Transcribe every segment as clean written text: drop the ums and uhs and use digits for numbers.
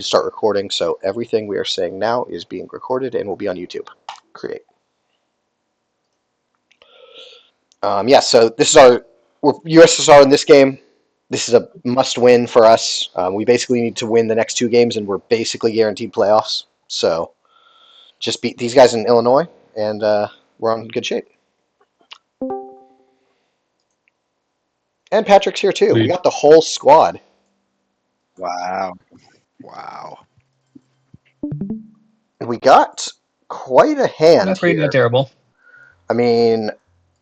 start recording, so everything we are saying now is being recorded and will be on YouTube. Create. Yeah, so this is we're USSR in this game. This is a must-win for us. We basically need to win the next 2 games, and we're basically guaranteed playoffs. So just beat these guys in Illinois, and we're on good shape. And Patrick's here too. We got the whole squad. Wow. We got quite a hand Not great, here. not terrible. I mean,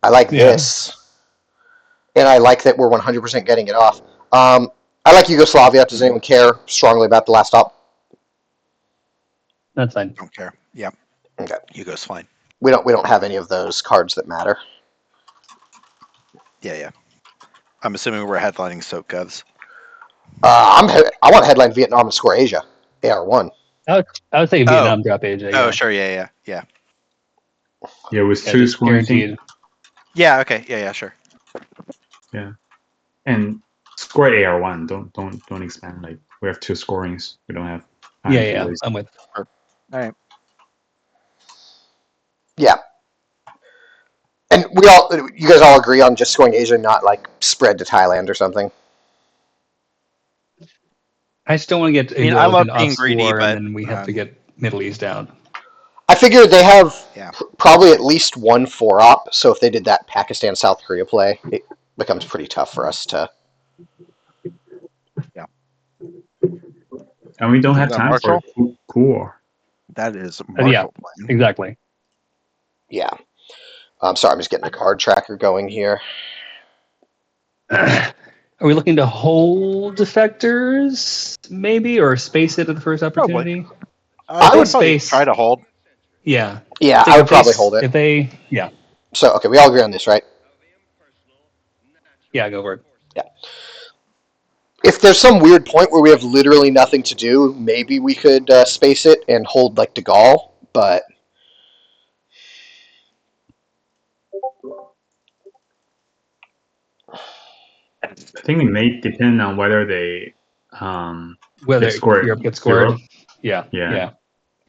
I like this. And I like that we're 100% getting it off. I like Yugoslavia. Does anyone care strongly about the last stop? That's fine. Don't care. Yep. Okay. Yugo's fine. We don't have any of those cards that matter. Yeah. I'm assuming we're headlining Sokovs. I want to headline Vietnam and score Asia. AR1. I would say Vietnam drop Asia. Oh, sure. Yeah. Yeah, with Yeah, 2 just scoring guaranteed. teams. Yeah. Okay. Yeah. Sure. Yeah, and score AR1. Don't expand. Like we have 2 scorings. We don't have. Yeah. I'm with. All right. Yeah. And you guys all agree on just scoring Asia, not like spread to Thailand or something? I just don't want to get. I love being greedy, war, but and then we have to get Middle East out. I figure they have Yeah. probably at least 1 4-op, so if they did that Pakistan-South Korea play, it becomes pretty tough for us to... Yeah. And we don't have Is that time Marshall? for a cool war. That is Marshall Yeah. plan. Exactly. Yeah. I'm sorry, I'm just getting the card tracker going here. Are we looking to hold defectors, maybe, or space it at the first opportunity? I would probably space. try to hold. Yeah. Yeah, So I would if they probably s- hold it. If they, yeah, So, okay, we all agree on this, right? yeah, go for it. If there's some weird point where we have literally nothing to do, maybe we could space it and hold, like, De Gaulle, but... I think it may depend on whether they Whether get scored. Europe gets scored. Europe. Yeah.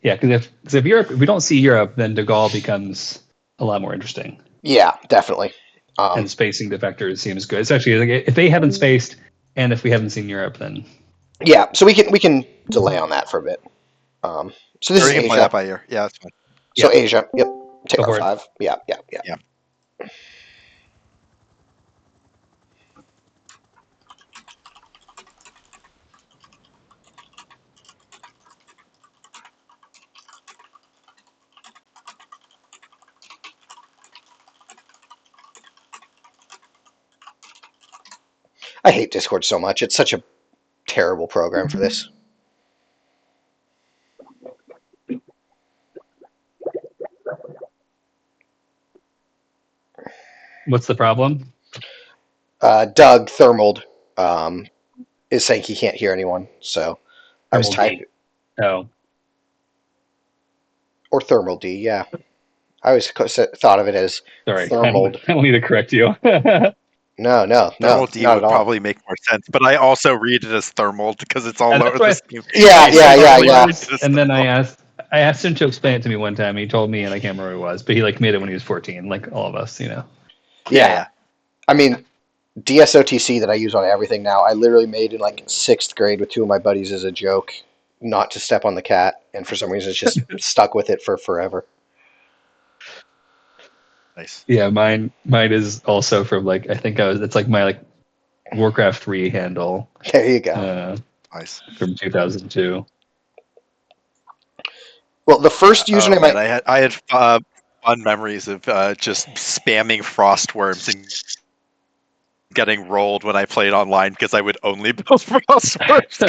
Because if we don't see Europe, then De Gaulle becomes a lot more interesting. Yeah, definitely. And spacing defectors seems good. It's actually like if they haven't spaced, and if we haven't seen Europe, then Yeah, so we can delay on that for a bit. So this Or is you can play Asia. that by ear. Yeah, that's fine. So Asia, yep. Take Go our for it. 5. Yeah. Yeah. I hate Discord so much. It's such a terrible program for this. what's the problem? Doug Thermald is saying he can't hear anyone, so I was Thermal D. typing... Oh, Or Thermal D, yeah. I always thought of it as sorry. Thermal. I don't need to correct you. No, Thermal D not would at all. probably make more sense, but I also read it as thermal because it's all And over that's the same. Yeah. And then I asked him to explain it to me one time. He told me, and I can't remember who it was, but he made it when he was 14, like all of us, Yeah. I mean, DSOTC that I use on everything now, I literally made in like 6th grade with 2 of my buddies as a joke not to step on the cat, and for some reason it's just stuck with it for forever. Nice. Yeah, mine is also from like I think it's like my like Warcraft 3 handle. There you go. Nice. From 2002. Well, the first username I had fun memories of just spamming frostworms and getting rolled when I played online because I would only build frostworms.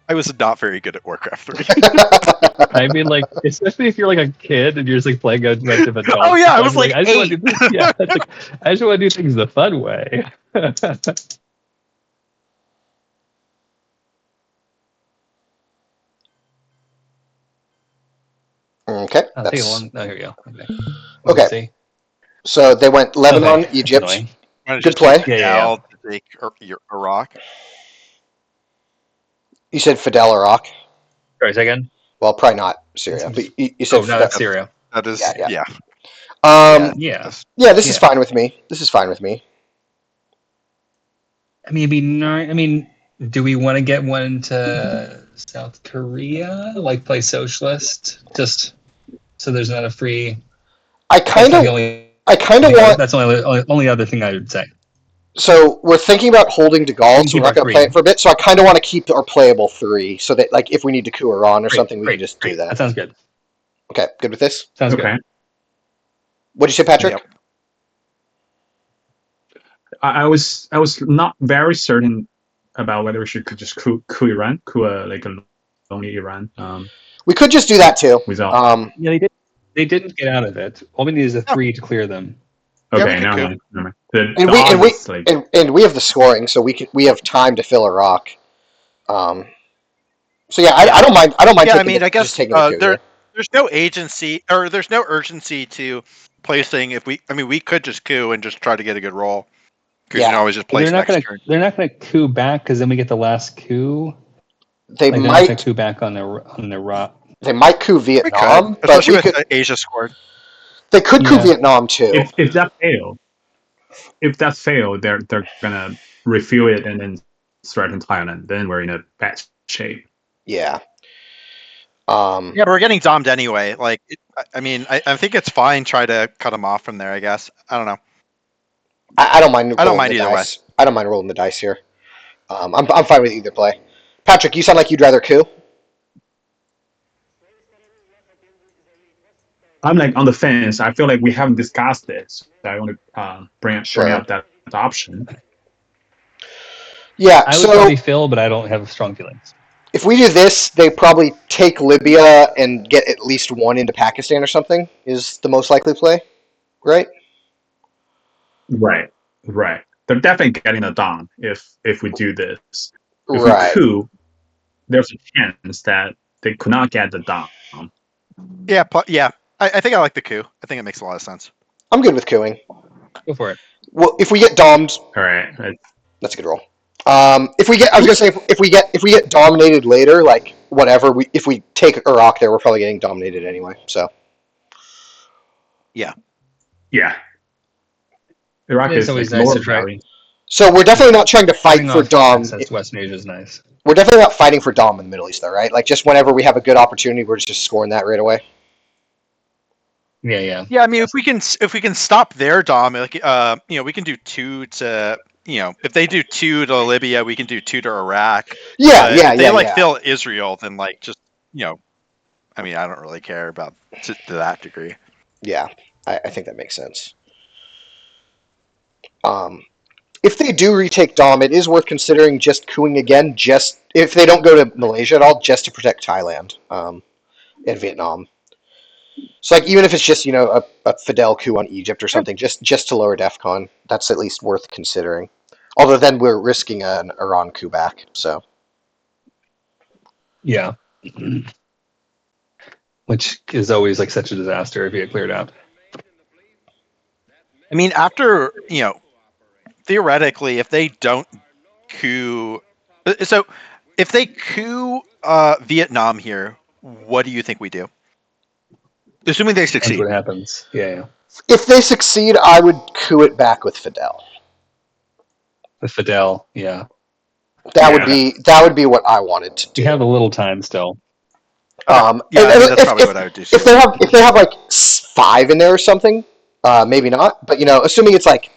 I was not very good at Warcraft 3. I mean, like, especially if you're like a kid and you're just like playing a bunch of adults. Oh yeah, I was like I just want 8. to do yeah, it's like, I just want to do things the fun way. Okay. I'll take a long. Oh, here we go. Okay. So they went Lebanon, Okay. Egypt. Annoying. Good play. Yeah. take Iraq. You said Fidel Iraq. Sorry, say again. Well, probably not Syria, but you said Oh, no, that's Syria. That is, Yeah, yeah. Yeah. Yeah, this is Yeah. fine with me. This is fine with me. I mean, it'd be nice. I mean, do we want to get one to South Korea, like play socialist, just so there's not a free? I That's kind not the of only. want. That's the only other thing I would say. So we're thinking about holding De Gaulle, can so we're keep not our going to play three. it for a bit. So I kind of want to keep our playable 3, so that like if we need to coup Iran or something, we can just do that. That sounds good. Okay, good with this. Sounds Okay. good. What did you say, Patrick? Yep. I was not very certain about whether we should just coup Iran, like a lonely Iran. We could just do that too. Without. Yeah, they didn't get out of it. All we need is a 3 to clear them. Yeah, we Okay, could never coup. mind. Never mind. The And we odds is like and we have the scoring, so we have time to fill Iraq. So yeah, I don't mind. I don't mind. Yeah, I taking mean, the, I guess just taking the coup here. there's no agency or there's no urgency to placing. We could just coup and just try to get a good roll. You Yeah. can always just place They're not next gonna. turn. They're not gonna coup back because then we get the last coup. They Like, they're not gonna might coup back on their rock. coup We Vietnam, could, but especially we with could, Asia scored. they could coup Yeah. Vietnam too. if that failed, they're gonna refuel it and then threaten Thailand. Then we're in a bad shape. Yeah. Yeah, but we're getting domed anyway. Like, I think it's fine. Try to cut them off from there. I guess. I don't know. I don't mind. I don't rolling mind the either way. dice. I don't mind rolling the dice here. I'm fine with either play. Patrick, you sound like you'd rather coup. I'm like on the fence. I feel like we haven't discussed this. So I want to bring up that option. Yeah. I would So probably fill, but I don't have strong feelings. if we do this, they probably take Libya and get at least one into Pakistan or something. Is the most likely play, right? Right. They're definitely getting a Dom if we do this. If Right. we coup, there's a chance that they could not get the Dom. Yeah, I think I like the coup. I think it makes a lot of sense. I'm good with cooing. Go for it. Well, if we get domed, All right. that's a good roll. If we get, I was gonna say, if we get dominated later, like whatever, if we take Iraq there, we're probably getting dominated anyway. So Yeah. Iraq It's is always like nice lower to try. value. so we're definitely not trying to fight Cutting for off dom. access to Western Asia is nice. We're definitely not fighting for dom in the Middle East, though, right? Like just whenever we have a good opportunity, we're just scoring that right away. Yeah. Yeah, I mean, if we can stop their dom, like we can do 2 to if they do 2 to Libya, we can do 2 to Iraq. Yeah, If they fill Israel, then just I don't really care about to that degree. Yeah, I think that makes sense. If they do retake Dom, it is worth considering just cooing again, just if they don't go to Malaysia at all, just to protect Thailand and Vietnam. So, like, even if it's just a Fidel coup on Egypt or something, just to lower DEFCON, that's at least worth considering. Although then we're risking an Iran coup back. So Yeah. Which is always like such a disaster if you get cleared out. I mean, after theoretically, if they don't coup, so if they coup Vietnam here, what do you think we do? Assuming they That's succeed. what happens. Yeah. if they succeed, I would coup it back with Fidel. With Fidel, yeah. That would be what I wanted to do. You have a little time still. That's probably what I would do. If they have like 5 in there or something, maybe not. But assuming it's like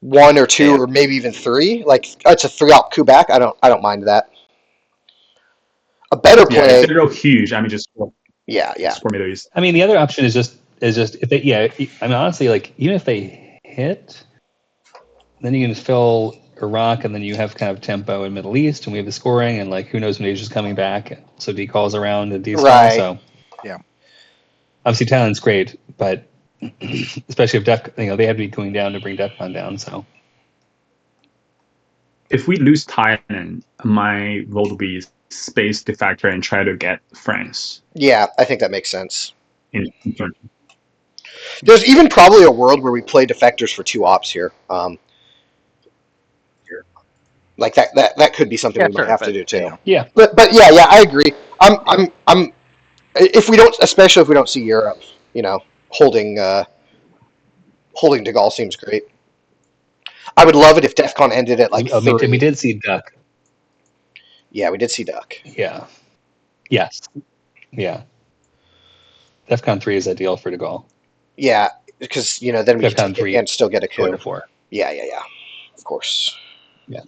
1 or 2 or maybe even 3, like it's a 3-out coup back. I don't mind that. A better play. If they go huge, just Yeah. score Middle East. I mean, the other option is just if they honestly, like, even if they hit, then you can just fill Iraq, and then you have kind of tempo in Middle East, and we have the scoring, and like who knows when Asia's coming back, so D calls around and D Right. So yeah, obviously Thailand's great, but especially if they have to be going down to bring DEFCON down. So If we lose Thailand, my vote will be space defector and try to get France. Yeah, I think that makes sense. In turn. There's even probably a world where we play defectors for 2 ops here. Like that could be something we sure, might have but, to do too. you know. Yeah. But yeah, I agree. I'm if we don't, especially if we don't see Europe, holding De Gaulle seems great. I would love it if DEF CON ended at like I mean, 3. we did see Duck. Yeah, we did see Duck. Yeah. Yes. Yeah. DEFCON 3 is ideal for De Gaulle. Yeah, because then we DEF can CON take 3 it and still get a Going coup. to 4. Yeah, of course. Yeah.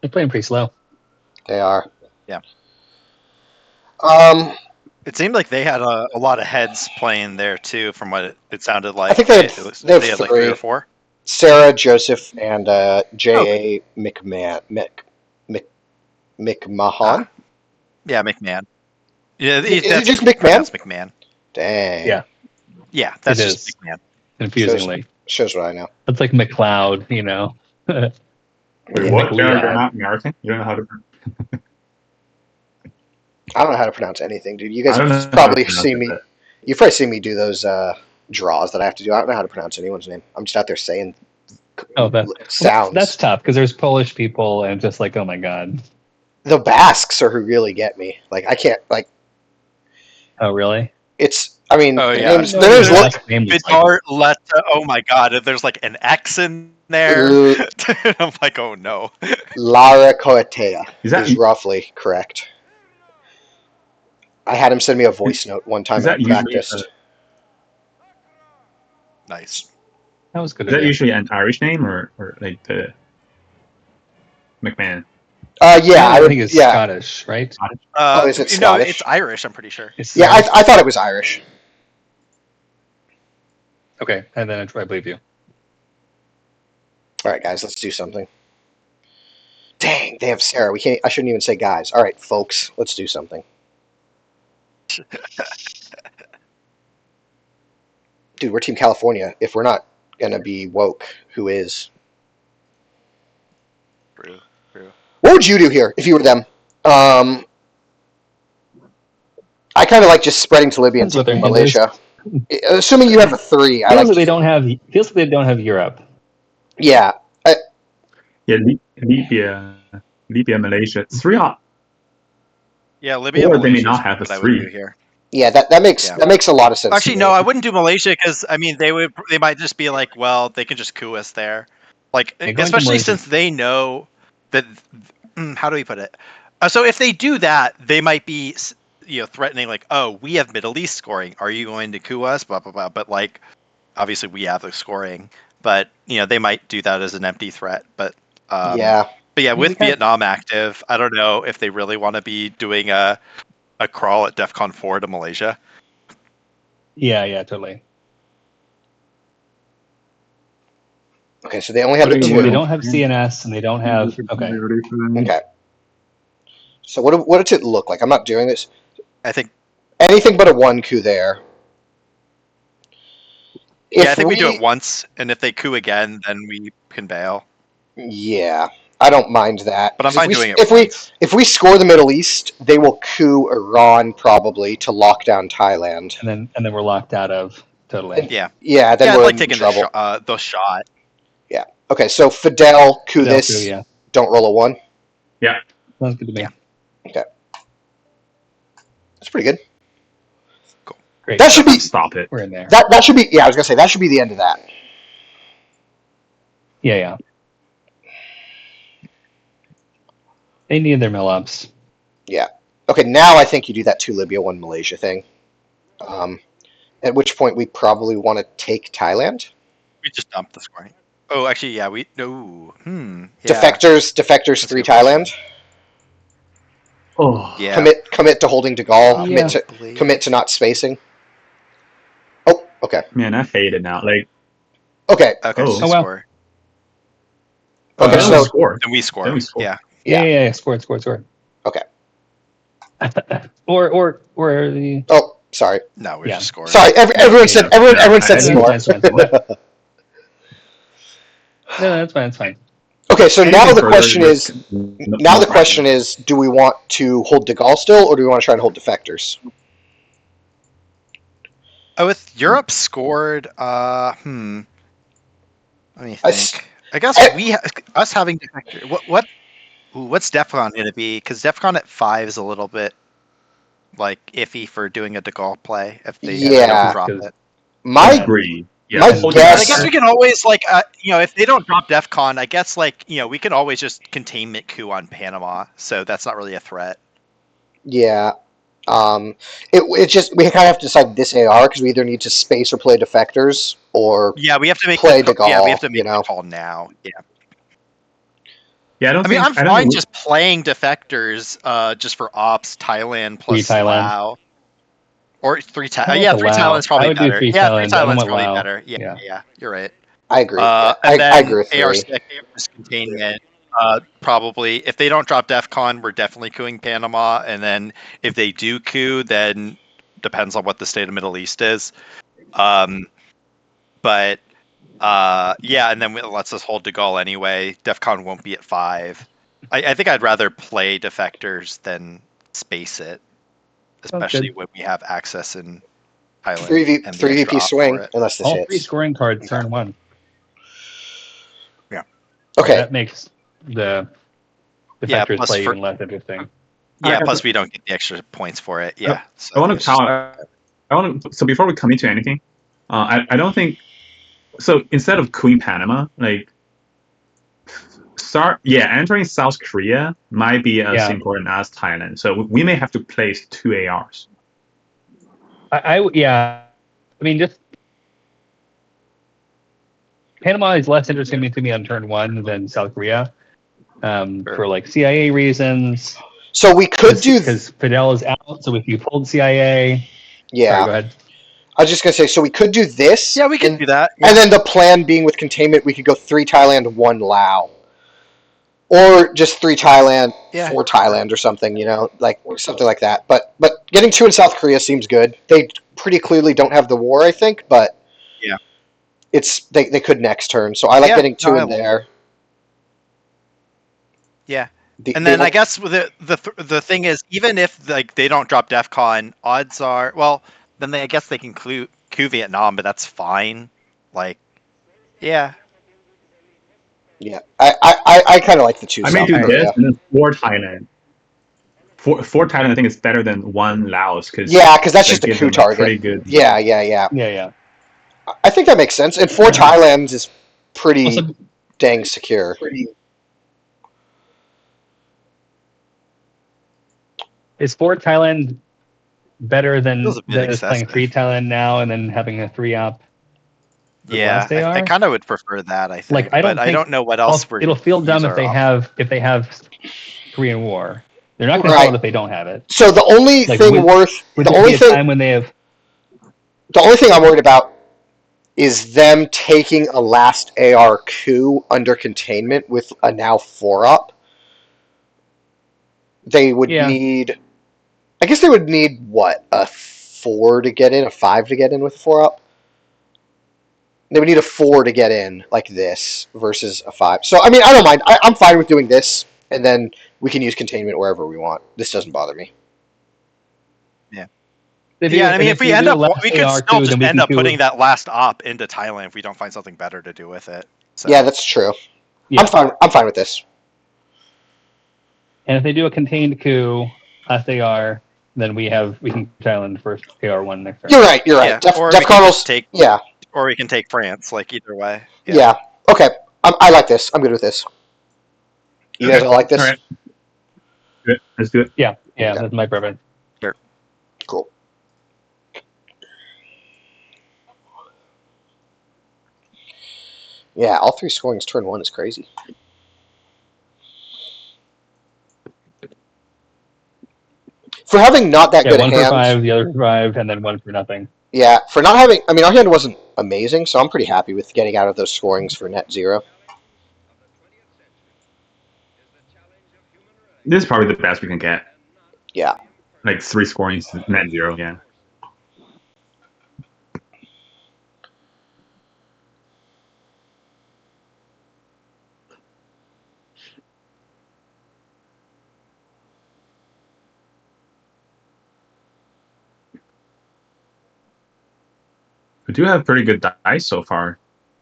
They're playing pretty slow. They are. Yeah. Um, It seemed like they had a lot of heads playing there too, from what it sounded like. I think they had they had like 3 or 4. Sarah, Joseph, and J.A. McMahon. Yeah, McMahon. Yeah, Is it that's just McMahon? pronounced McMahon. Dang. Yeah. Yeah, that's It just is. McMahon. Confusingly. Shows what I know. It's like McLeod, Wait, Yeah. what? Yeah. You're not American? You don't know how to. I don't know how to pronounce anything, dude. You I guys don't know have how probably to seen pronounce me. it. You've probably seen me do those draws that I have to do. I don't know how to pronounce anyone's name. I'm just out there saying Oh, sounds. that's tough because there's Polish people and just like, oh my god. The Basques are who really get me. Like I can't like. Oh really? It's. I mean, Oh, their yeah. names. No, Their names their look. last name is like- Vidar Letta. Oh my god, there's like an X in there. I'm like, oh no. Lara Coetea Is that- is roughly correct. I had him send me a voice note one time Is that and I usually practiced. Nice. That was good. Is that of you. usually an Irish name or like the McMahon? Yeah, I I would. think it's Yeah, Scottish, right? Oh, is it No, Scottish? it's Irish, I'm pretty sure. It's yeah. I thought it was Irish. okay, and then I believe you. All right, guys, let's do something. Dang, they have Sarah. We can't. I shouldn't even say guys. All right, folks, let's do something. Dude, we're Team California. If we're not gonna be woke, who is? True. What would you do here if you were them? I kind of like just spreading to Libya and Depends what taking their Malaysia. Assuming you have a 3, I Feels like. like they don't have. Feels like they don't have Europe. Yeah, Yeah, Libya, Malaysia. 3 are. Yeah, Libya. Or they may Malaysia not is have a what I would 3. do here. yeah. That makes a lot of sense. Actually, to no, me. I wouldn't do Malaysia because I mean they might just be like, well, they can just coup us there, like Yeah, going to especially Malaysia- since they know that. How do we put it? So if they do that, they might be threatening like, oh, we have Middle East scoring. Are you going to coup us? Blah blah blah. But like, obviously we have the scoring. But they might do that as an empty threat. But Yeah, But yeah, Well, with we can't- Vietnam active, I don't know if they really want to be doing a crawl at DEFCON 4 to Malaysia. Yeah, totally. okay. So they only have the What do Well, they two. don't have CNS and they don't have. Okay. Okay. So what does it look like? I'm not doing this. I think Anything but a 1 coup there. I think we do it once, and if they coup again, then we can bail. Yeah, I don't mind that. But I'm 'Cause fine doing it if once. if we score the Middle East, they will coup Iran probably to lock down Thailand. And then we're locked out of totally. Yeah. Yeah, then Yeah, I'd we're like in taking trouble. the shot. Okay, so Fidel coup They'll this. do, yeah. Don't roll a 1. Sounds good to me. Yeah. That's pretty good. Great. That should be Stop it. We're in there. that should be. Yeah, I was gonna say that should be the end of that. Yeah. They need their mill ups. Okay, now I think you do that 2 Libya 1 Malaysia thing. At which point we probably want to take Thailand. We just dumped the scoring. Oh, actually, yeah, we no. Yeah. Defectors That's 3 a good Thailand. Oh, Yeah. Commit to holding De Gaulle. Yeah. Commit to not spacing. Oh, okay. man, I hate it now. Like, Okay. Okay, Oh. so Oh, well. score. Okay, then so we score. Then we score. Then we score. Yeah. Yeah. Score. Okay. or the. Oh, sorry. No, we Yeah. just scored. Sorry. Everyone said everyone said I- score. That's fine. No, that's fine. Okay, so now Anything the further question is is, no now the problem. question is, do we want to hold DeGaulle still, or do we want to try and hold defectors? Oh, with Europe scored, let me I s- think. I guess I- us having defector. What's DEFCON gonna be? Because DEFCON at 5 is a little bit like iffy for doing a De Gaulle play if they Yeah. don't drop Because it. My Agree. Yeah, my hold guess- And I guess we can always like if they don't drop DEFCON, I guess like we can always just containment coup on Panama, so that's not really a threat. yeah. It just we kind of have to decide this AR because we either need to space or play defectors, or Yeah, we have to make Play the De yeah we have Gaulle, to make you know? the call now. Yeah, Yeah, I don't I mean think I'm I don't fine think just playing defectors just for ops Thailand Three plus Thailand. Lao. Or three kinda Thailand. like Yeah, the three Lao. Thailand's probably I would do better. three Yeah, three Thailand. I don't Thailand's want probably Lao. better. Yeah, Yeah. yeah, you're right. I agree. And I then agree with AR three. stick is containment. Probably if they don't drop DEFCON, we're definitely cooing Panama. And then if they do coup, then depends on what the state of Middle East is. But yeah, and then it lets us hold De Gaulle anyway. DEFCON won't be at 5. I think I'd rather play defectors than space it, especially good. when we have access in Thailand. Three and the VP extra op swing for it. unless this All three hits. scoring cards turn 1. Okay. That makes the Yeah, defectors plus play for- even less interesting. Yeah, I- plus we don't get the extra points for it. Yeah. I want it's to just- I want to. So before we commit to anything, I don't think. So instead of Queen Panama, like, entering South Korea might be as Yeah. important as Thailand. So we may have to place 2 ARs. I mean, just Panama is less interesting to me on turn 1 than South Korea, Sure. for like CIA reasons. So we could do. Because Fidel is out, so if you pulled CIA, Yeah. sorry, go ahead. I was just gonna say. So we could do this. Yeah, we can and, do that. And then the plan being with containment, we could go 3 Thailand, 1 Lao, or just 3 Thailand, Yeah. 4 Thailand, or something. Like something like that. But getting 2 in South Korea seems good. They pretty clearly don't have the war, I think, but Yeah. it's they could next turn. So I like Yeah, getting 2 no, in there. Yeah. The- And they then I won't- guess the thing is, even if like they don't drop DEFCON, odds are then I guess they can coup Vietnam, but that's fine. Like, yeah, Yeah, I kind of like the 2 I may South do Korea. this and then 4 Thailand. 4 Thailand, I think, is better than 1 Laos because Yeah, because that's just a coup target. Pretty good. Yeah. Yeah. I think that makes sense. And 4 Thailands is pretty Also, dang secure. is 4 Thailand better than Feels a bit just playing excessive. 3 Thailand now and then having a 3 op? yeah. last they I are? kind of would prefer that. I think, Like, I don't but I think- don't know what else we're. It'll feel dumb use if they our have Korean War. They're not going to Right. tell it if they don't have it. So the only Like, thing would the there only be a thing time when they have? the only thing I'm worried about is them taking a last AR coup under containment with a now 4 up. They would Yeah. need. I guess they would need what, a 4 to get in, a 5 to get in with a 4 up. They would need a 4 to get in like this versus a 5. So I mean, I don't mind. I'm fine with doing this, and then we can use containment wherever we want. This doesn't bother me. If we end up, we could still just end up putting that. that last op into Thailand if we don't find something better to do with it. So. Yeah, that's true. Yeah. I'm fine with this. And if they do a contained coup, last AR, then we can Thailand first AR1 next turn. You're right. Yeah, or we Def can Cardinals. just take, Yeah. or we can take France. Like either way. Yeah. Okay. I like this. I'm good with this. You guys all like this? All right. Good. Let's do it. Yeah, Okay. that's my preference. Cool. Yeah, all 3 scorings turn 1 is crazy. For having not that Yeah, good a one for hand. 5, the other for 5, and then 1 for nothing. Yeah, for not having. I mean, our hand wasn't amazing, so I'm pretty happy with getting out of those scorings for net 0. This is probably the best we can get. Yeah. Like 3 scoring net 0. Yeah. We do have pretty good dice so far.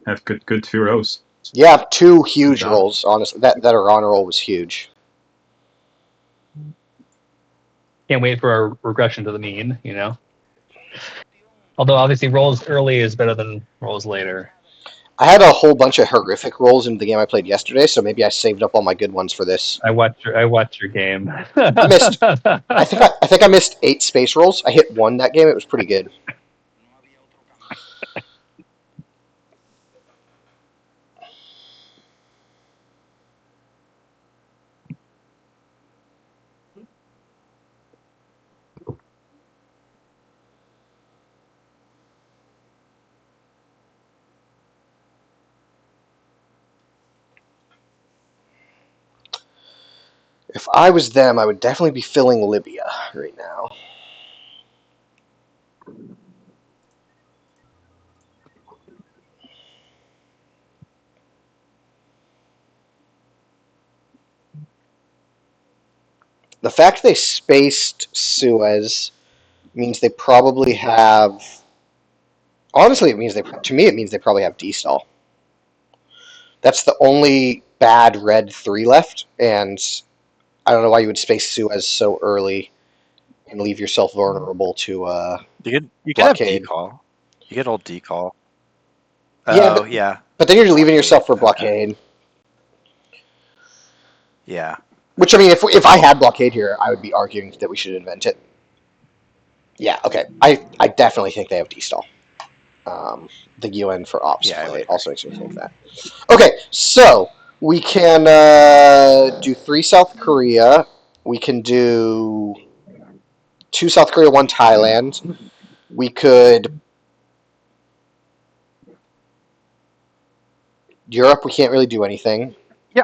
Have good 2 rows. Yeah, 2 huge job. rolls. Honestly, that Iran roll was huge. Can't wait for our regression to the mean, Although obviously rolls early is better than rolls later. I had a whole bunch of horrific rolls in the game I played yesterday, so maybe I saved up all my good ones for this. I watched your game. I missed. I think I missed 8 space rolls. I hit 1 that game. It was pretty good. If I was them, I would definitely be filling Libya right now. The fact they spaced Suez means they probably have. Honestly, it means to me it means they probably have D-stall. That's the only bad red 3 left, and I don't know why you would space Suez so early and leave yourself vulnerable to You could have blockade. decall. You get old decall. Yeah, Oh, yeah. But then you're leaving yourself for blockade. Yeah. Which, I mean, if I had blockade here, I would be arguing that we should invent it. Yeah, okay. I definitely think they have D-stall. The UN for ops Yeah, I play would also makes me think that. Okay, so we can do 3 South Korea. We can do 2 South Korea, 1 Thailand. We could... Europe, we can't really do anything. Yeah,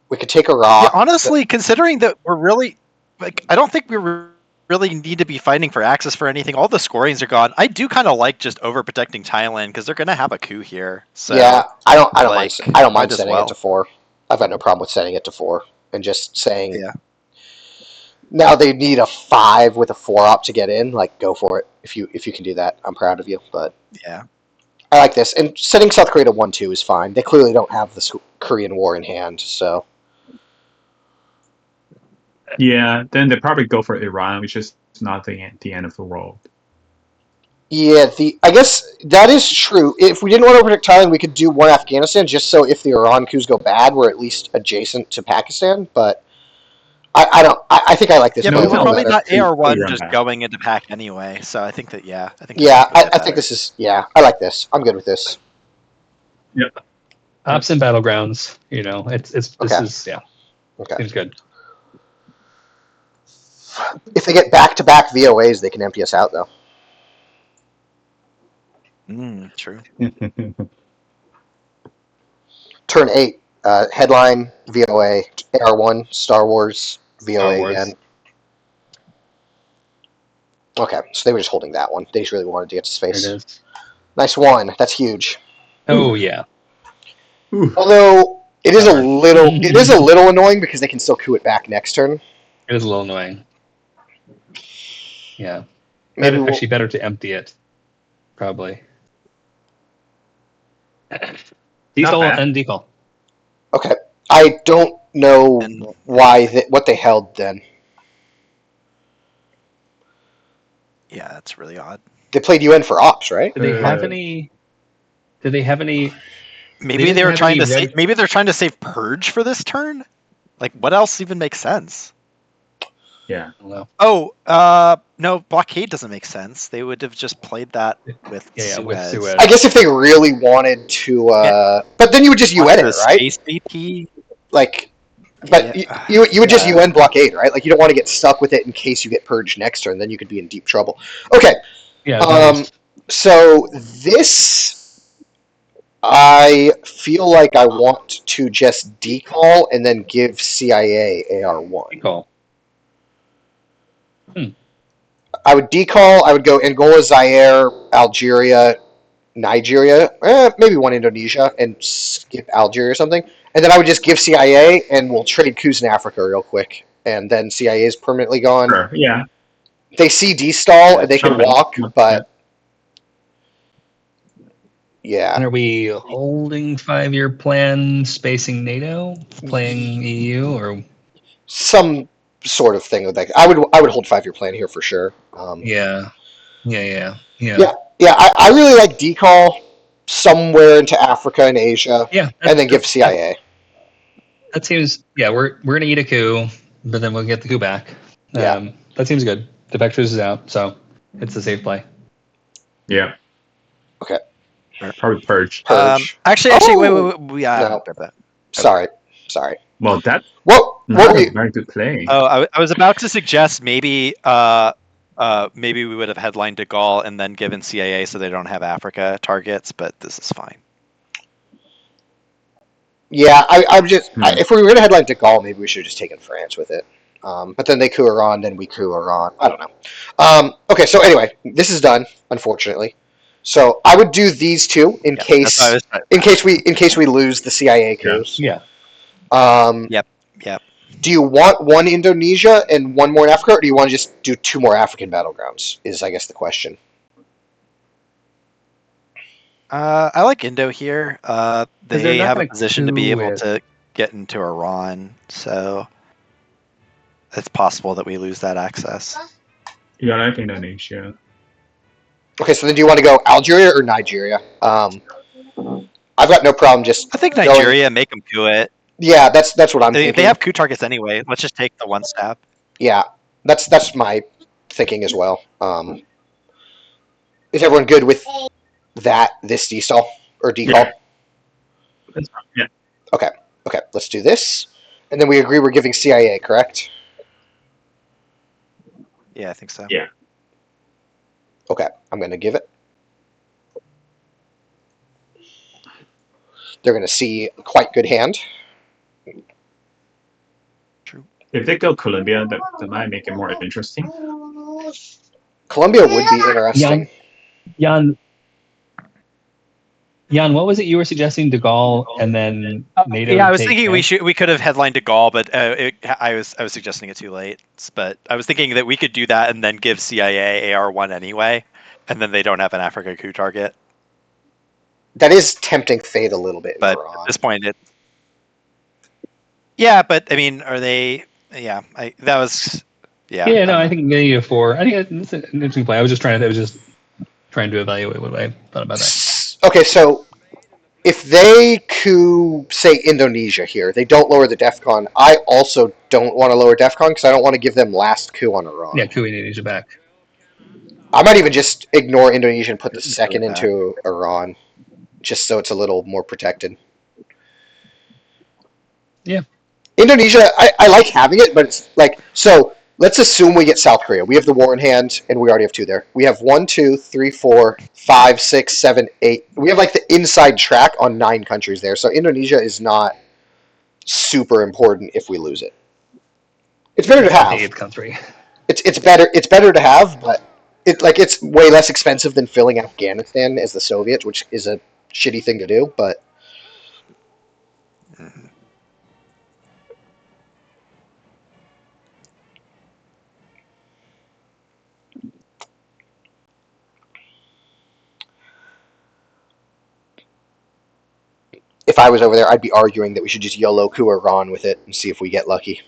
We could take Iraq. honestly, considering that we're really... I don't think we really need to be fighting for access for anything. All the scorings are gone. I do kind of like just overprotecting Thailand because they're going to have a coup here. So, yeah, I don't mind. I don't mind might as setting well. it to 4. I've got no problem with setting it to 4 and just saying. Yeah. Now they need a 5 with a 4-op to get in. Like, go for it. If you can do that, I'm proud of you. But Yeah. I like this. And setting South Korea to 1-2 is fine. They clearly don't have this Korean War in hand. So Yeah, then they probably go for Iran, which is not the end of the world. yeah, I guess that is true. If we didn't want to protect Thailand, we could do 1 Afghanistan just so if the Iran coups go bad, we're at least adjacent to Pakistan. But I think I like this. Yeah, No, but we're better. probably not Two AR1 run just back. going into Pac anyway. So I think that, yeah. I think Yeah, that's I think this is. Yeah, I like this. I'm good with this. Ops and battlegrounds, this Okay. is Okay. seems good. If they get back-to-back VOAs, they can empty us out, though. True. Turn 8, headline, VOA, AR1, Star Wars, VOA Star Wars. again. Okay, so they were just holding that one. They just really wanted to get to There it space. is. Nice 1. That's huge. Oh yeah. Although it is a little annoying because they can still coup it back next turn. It is a little annoying. Yeah. Maybe we'll, Actually better to empty it. Probably. Decall bad. and decall. okay. I don't know And what they held then. yeah, that's really odd. They played UN for ops, right? Do they have any? Do they have any? Maybe didn't they were have trying any to save. red- Maybe they're trying to save Purge for this turn. Like, what else even makes sense? Yeah. I don't know. Oh, no, blockade doesn't make sense. They would have just played that with Yeah, Suez. with Suez. I guess if they really wanted to, but then you would just UN it, The right? Space BP. Like, but Yeah. you would just Yeah. UN blockade, right? Like you don't want to get stuck with it in case you get purged next turn. Then you could be in deep trouble. Okay, Yeah. so this, I feel like I want to just decall and then give CIA AR1. decall. I would decall. I would go Angola, Zaire, Algeria, Nigeria, maybe 1 Indonesia, and skip Algeria or something. And then I would just give CIA, and we'll trade coups in Africa real quick. And then CIA is permanently gone. Sure. Yeah. They see D-stall, and they can Something. walk, but Yeah. And are we holding 5-year plan, spacing NATO, playing EU, or Some sort of thing with that. I would hold 5-year plan here for sure. yeah. Yeah, yeah. I really like decall somewhere into Africa and Asia, Yeah, and then give CIA. That seems we're gonna eat a coup, but then we'll get the coup back. Yeah. That seems good. Defectors is out, so it's a safe play. Yeah. Okay. Probably purge. Purge. Actually, Oh! wait. No. Sorry. Well, that's What not were a you? very good play. Oh, I was about to suggest maybe maybe we would have headlined De Gaulle and then given CIA so they don't have Africa targets, but this is fine. Yeah, I'm just. Hmm. If we were gonna headline De Gaulle, maybe we should have just taken France with it. But then they coup Iran, then we coup Iran. I don't know. Okay, so anyway, this is done, unfortunately. So I would do these two in That's what I case was- in case we lose the CIA coups. Yeah. Yep. Do you want one Indonesia and one more in Africa, or do you want to just do 2 more African battlegrounds? Is I guess the question. I like Indo here. they're They not have a gonna position to be coup able it. to get into Iran, so it's possible that we lose that access. Yeah, I like Indonesia. Okay, so then do you want to go Algeria or Nigeria? I've got no problem just. I think going- Nigeria make them coup it. Yeah, that's what I'm They thinking. have coup targets anyway. Let's just take the one stab. Yeah, that's my thinking as well. Is everyone good with that? This destall or decall? Yeah. That's fine. Yeah. Okay, let's do this, and then we agree we're giving CIA, correct? Yeah, I think so. Yeah. Okay, I'm going to give it. They're going to see a quite good hand. If they go Colombia, that might make it more interesting. Colombia would be interesting. Jan, what was it you were suggesting? De Gaulle and then NATO? Yeah, I was take thinking France? we could have headlined De Gaulle, but I was suggesting it too late. But I was thinking that we could do that and then give CIA AR1 anyway, and then they don't have an Africa coup target. That is tempting fate a little bit. In But Iran. at this point, yeah. But I mean, are they? Yeah, that was. Yeah. Yeah, no, I think getting a 4. I think it's an interesting play. I was just trying to evaluate what I thought about that. Okay, so if they coup, say, Indonesia here, they don't lower the DEFCON. I also don't want to lower DEFCON because I don't want to give them last coup on Iran. Yeah, coup Indonesia back. I might even just ignore Indonesia and put the Just second do that. into Iran, just so it's a little more protected. Yeah. Indonesia, I like having it, but it's like, so let's assume we get South Korea. We have the war in hand, and we already have 2 there. We have 1, 2, 3, 4, 5, 6, 7, 8. We have like the inside track on 9 countries there. So Indonesia is not super important if we lose it. It's better to The have. 8th country. It's better to have, but it's way less expensive than filling Afghanistan as the Soviets, which is a shitty thing to do, but if I was over there, I'd be arguing that we should just YOLO coup Iran with it and see if we get lucky.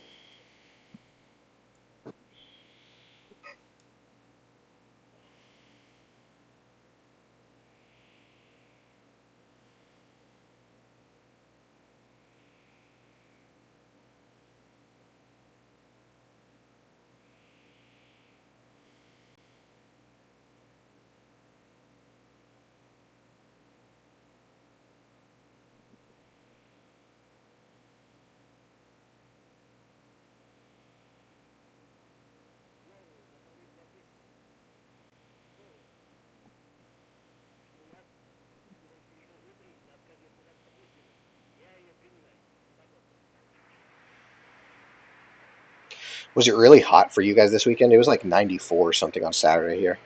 Was it really hot for you guys this weekend? It was like 94 or something on Saturday here.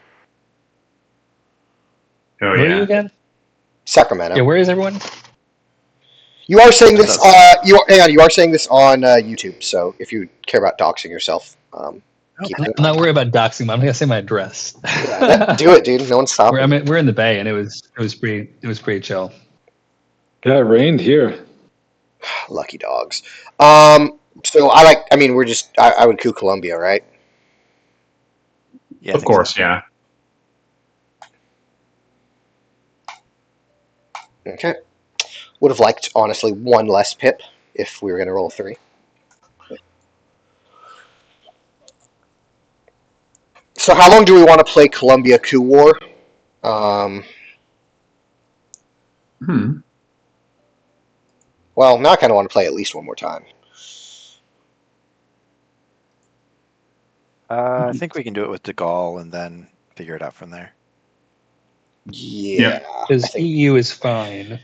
Oh Where are you yeah. again? Sacramento. Yeah, where is everyone? You are saying this. That's- You are saying this on YouTube. So if you care about doxing yourself, Keep I'm it not worried about doxing, but I'm gonna say my address. do it, dude. No one's stopping. We're in the Bay, and it was pretty chill. Yeah, it rained here. Lucky dogs. So I mean, I would coup Colombia, right? Yeah, I Of think so. course, yeah. Okay. Would have liked, honestly, one less pip if we were going to roll 3. So how long do we want to play Colombia coup war? Hmm. Well, now I kind of want to play at least one more time. I think we can do it with De Gaulle and then figure it out from there. Yeah. Because I think- EU is fine.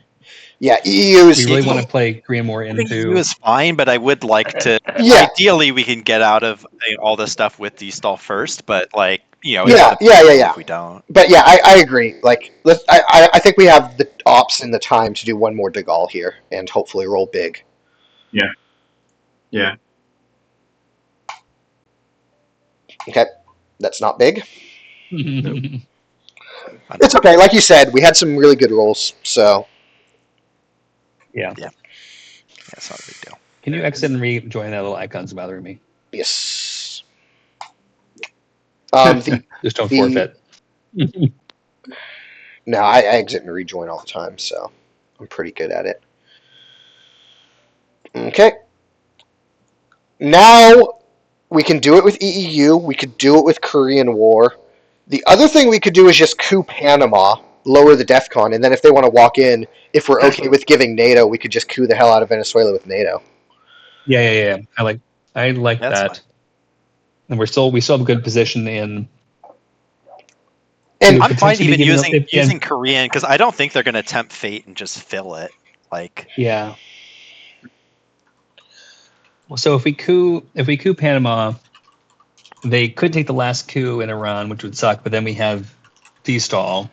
Yeah, EU is... We really want to play Korean War I think into. EU is fine, but I would like to. Yeah. Ideally, we can get out of all this stuff with destall first, but like Yeah, it's yeah. If we don't, But yeah, I agree. Like, I think we have the ops and the time to do one more De Gaulle here and hopefully roll big. Yeah. Okay, that's not big. Can It's okay. Like you said, we had some really good rolls, so... yeah, it's not a big deal. you exit and rejoin that little icon's bothering me? Yes. Just don't the- forfeit. No, I exit and rejoin all the time, so I'm pretty good at it. Okay. Now we can do it with EEU. We could do it with Korean War. The other thing we could do is just coup Panama, lower the DEFCON, and then if they want to walk in, if we're okay with giving NATO, we could just coup the hell out of Venezuela with NATO. Yeah. I like That's that. fine. And we still have a good position in. And I'm fine potentially even giving using up- yeah. using Korean because I don't think they're going to tempt fate and just fill it. Like, Yeah. Well, so if we coup Panama, they could take the last coup in Iran, which would suck. But then we have destall.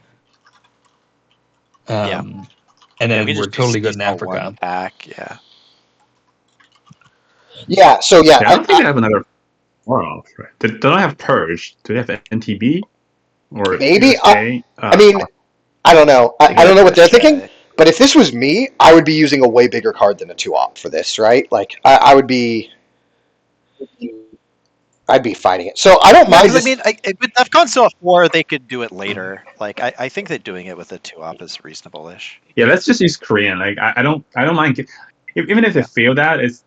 Yeah. And then we can we're just do totally good in destall Africa. one Back, yeah. yeah, so yeah, I don't think they have another war off. Right? They don't have Purge. Do they have NTB? Or Maybe, USA? I mean, I don't know. I don't know what they're thinking. But if this was me, I would be using a way bigger card than a 2-op for this, right? Like, I'd be fighting it. So I don't mind. I mean, with DEFCON still at 4, they could do it later. Like, I think that doing it with a 2-op is reasonable-ish. Yeah, let's just use Korean. Like, I don't mind. Even if they fail that, it's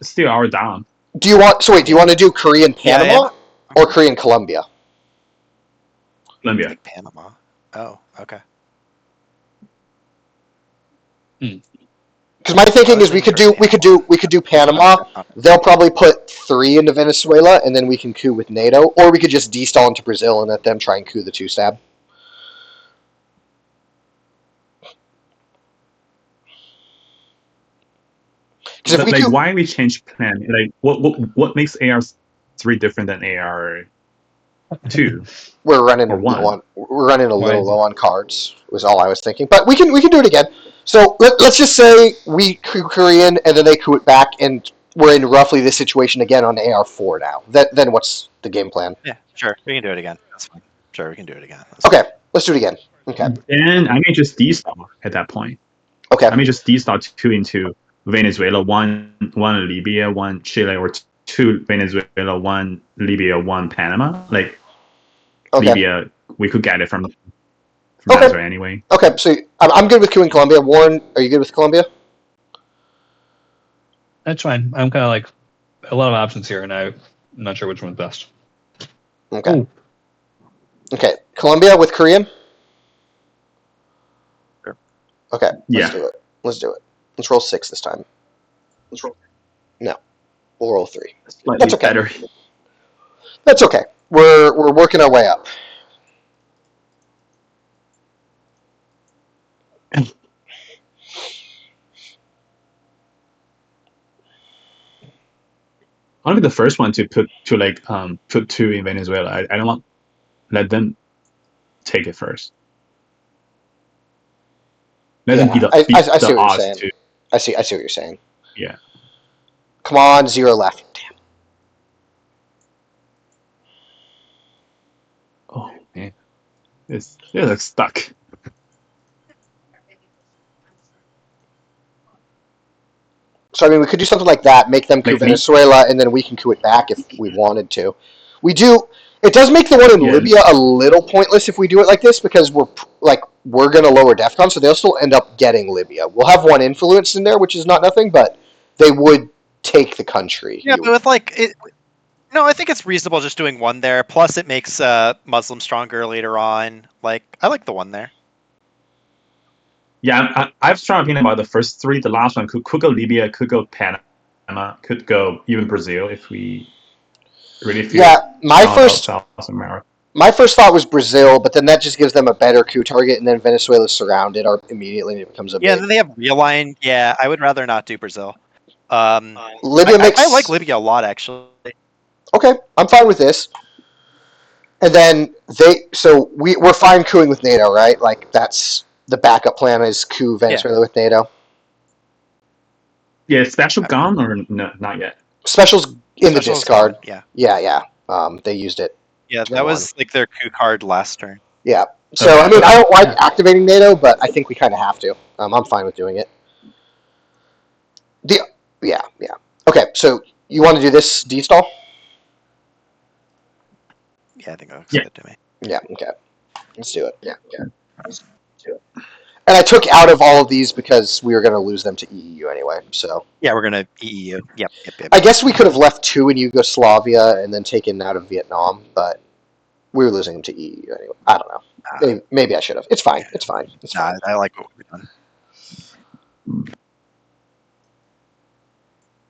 still our down. Do you want to do Korean Panama Yeah. or Korean Colombia? Colombia. Like Panama. Oh, okay. Because my thinking is we could do Panama. They'll probably put 3 into Venezuela, and then we can coup with NATO, or we could just destall into Brazil and let them try and coup the 2-stab. Because if we Like, coup, why we change plan? Like, what makes AR3 different than AR2? we're running or one. low on, we're running a Why little is it- low on cards. Was all I was thinking, but we can do it again. So let's just say we coup Korean, and then they coup it back, and we're in roughly this situation again on AR4 now. Then what's the game plan? Yeah, sure. We can do it again. That's fine. Sure, we can do it again. That's Okay, let's do it again. Okay. And I may just destall at that point. Okay. I may just destall 2 into Venezuela, 1 Libya, 1 Chile, or 2 Venezuela, 1 Libya, 1 Panama. Like, Okay. Libya, we could get it from Okay. Nazareth anyway. Okay. So I'm good with queuing Colombia. Warren, are you good with Colombia? That's fine. I'm kind of like a lot of options here, and I'm not sure which one's best. Okay. Ooh. Okay. Colombia with Korean? Sure. Okay. Yeah. Let's do it. Let's roll 6 this time. No. We'll roll 3. Slightly That's okay. better. That's okay. We're working our way up. I'll be the first one to put 2 in Venezuela. I don't want let them take it first. Let them be the, I beat see what the you're odds saying. too. I see what you're saying. Yeah. Come on, 0 left. Damn. It's like stuck. So I mean, we could do something like that, make them coup Make me- Venezuela, and then we can coup it back if we wanted to. We do. It does make the one in Yeah. Libya a little pointless if we do it like this because we're going to lower DEFCON, so they'll still end up getting Libya. We'll have one influence in there, which is not nothing, but they would take the country. Yeah, but with like it. No, I think it's reasonable just doing one there. Plus, it makes Muslim stronger later on. Like, I like the one there. Yeah, I have a strong opinion about the first three. The last one could go Libya, could go Panama, could go even Brazil if we really feel. Yeah, my first South America. my first thought was Brazil, but then that just gives them a better coup target, and then Venezuela's surrounded immediately, and it becomes a Yeah, big. then they have realigned. Yeah, I would rather not do Brazil. Libya makes. I like Libya a lot, actually. Okay, I'm fine with this. And then we're fine cooing with NATO, right? Like that's the backup plan is coup Venezuela with NATO. Yeah, special gun or no, not yet. Specials in the Special's discard. gone, Yeah, They used it. yeah, Turn that was like their coup card last turn. Yeah. So Okay. I mean, I don't like activating NATO, but I think we kind of have to. I'm fine with doing it. Yeah. Okay, so you want to do this D-stall? Yeah, I think that looks Yeah. good to me. Yeah. Okay. Let's do it. Yeah. Let's do it. And I took out of all of these because we were going to lose them to EU anyway. So Yeah, we're gonna EU. Yep. I guess we could have left 2 in Yugoslavia and then taken out of Vietnam, but we were losing them to EU anyway. I don't know. Maybe I should have. It's fine. It's fine. Nah, I like what we've done.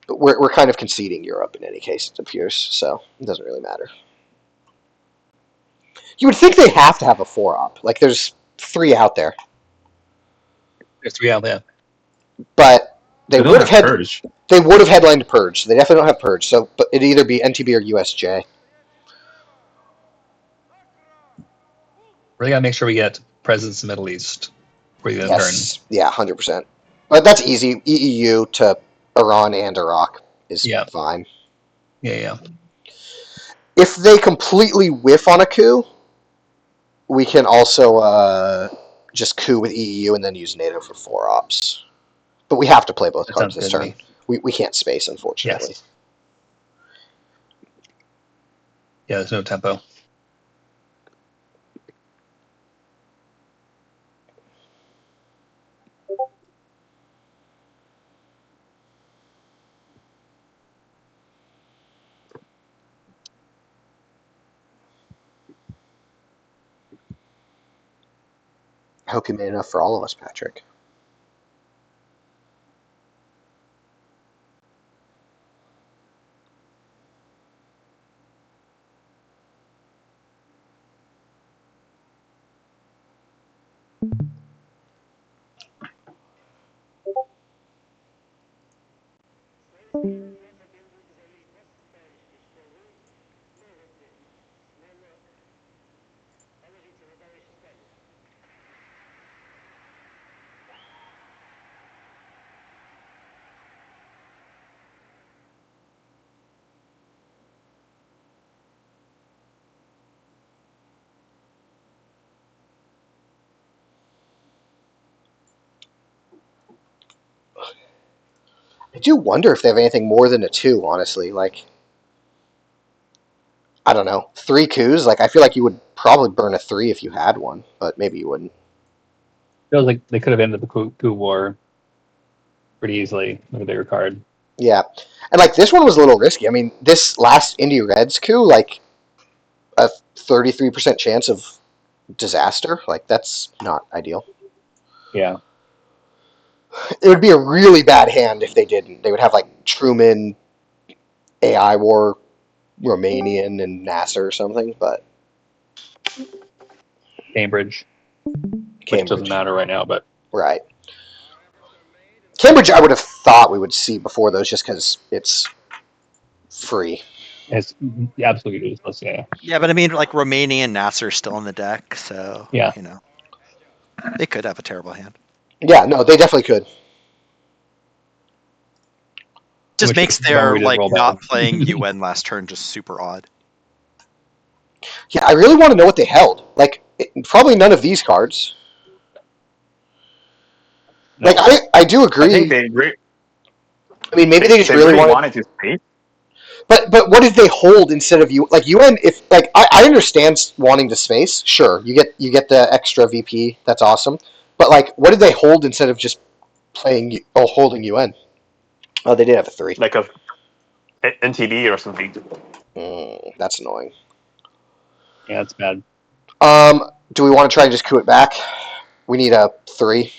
But we're kind of conceding Europe in any case, it appears, so it doesn't really matter. You would think they have to have a 4-op. Like, there's 3 out there. There's 3 out there. But they don't would have had Purge. they would have headlined Purge. So they definitely don't have Purge. So but it'd either be NTB or USJ. Really gotta make sure we get presence in the Middle East before you Yes. Yeah, 100%. But that's easy. EEU to Iran and Iraq is fine. turn. Yeah. If they completely whiff on a coup, we can also just coup with EEU and then use NATO for 4-ops. But we have to play both That cards sounds this good to turn. me. We can't space, unfortunately. Yes. Yeah, there's no tempo. I hope you made enough for all of us, Patrick. I do wonder if they have anything more than a 2, honestly. Like, I don't know. 3 coups? Like, I feel like you would probably burn a 3 if you had one, but maybe you wouldn't. Feels like they could have ended the coup war pretty easily with a bigger card. Yeah. And, like, this one was a little risky. I mean, this last Indy Reds coup, like, a 33% chance of disaster. Like, that's not ideal. Yeah. It would be a really bad hand if they didn't. They would have, like, Truman, AI War, Romanian, and Nasser or something, but Cambridge. Which Cambridge. doesn't matter right now, but Right. Cambridge, I would have thought we would see before those just because it's free. it's absolutely useless. Yeah. Yeah, but I mean, like Romania and Nasser are still in the deck, so Yeah. you know, they could have a terrible hand. Yeah, no, they definitely could. Just Which makes is why their we didn't like roll not bad. playing UN last turn just super odd. Yeah, I really want to know what they held. Like, Probably none of these cards. No. Like I do I agree. think they re- I mean, maybe they just really wanted. to space. But what did they hold instead of you? Like UN, if like I understand wanting to space. Sure, you get the extra VP. That's awesome. But like, what did they hold instead of just holding UN? Oh, they did have a 3. Like a NTD or something. That's annoying. Yeah, that's bad. Do we want to try and just coup it back? We need a 3.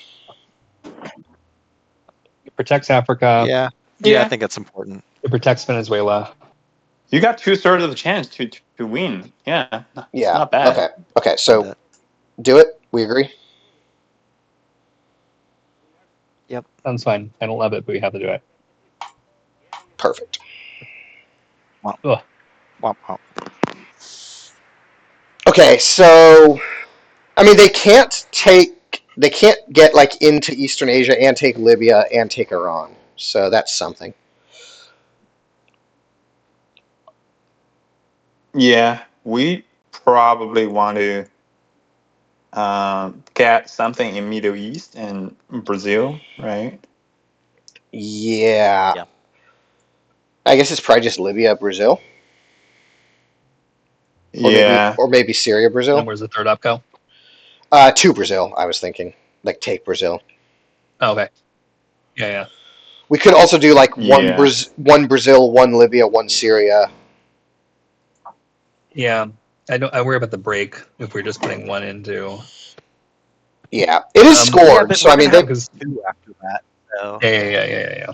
It protects Africa. Yeah, Yeah. I think it's important. It protects Venezuela. You got 2/3 of the chance to win. Yeah, it's Yeah. not bad. Okay. So do it. We agree. Sounds fine. I don't love it, but we have to do it. Perfect. Womp, womp. Okay, so I mean they can't get like into Eastern Asia and take Libya and take Iran. So that's something. Yeah, we probably want to get something in Middle East and Brazil, right? Yeah. Yeah. I guess it's probably just Libya, Brazil, Yeah. or maybe Syria, And Brazil. where's the third up go? To Brazil, I was thinking. Like take Brazil. Oh, okay. Yeah. We could also do like Yeah. one Brazil, one Libya, one Syria. Yeah. I worry about the break if we're just putting one into. Yeah, it is scored. but So I we're mean, gonna because have 2 after that. So yeah.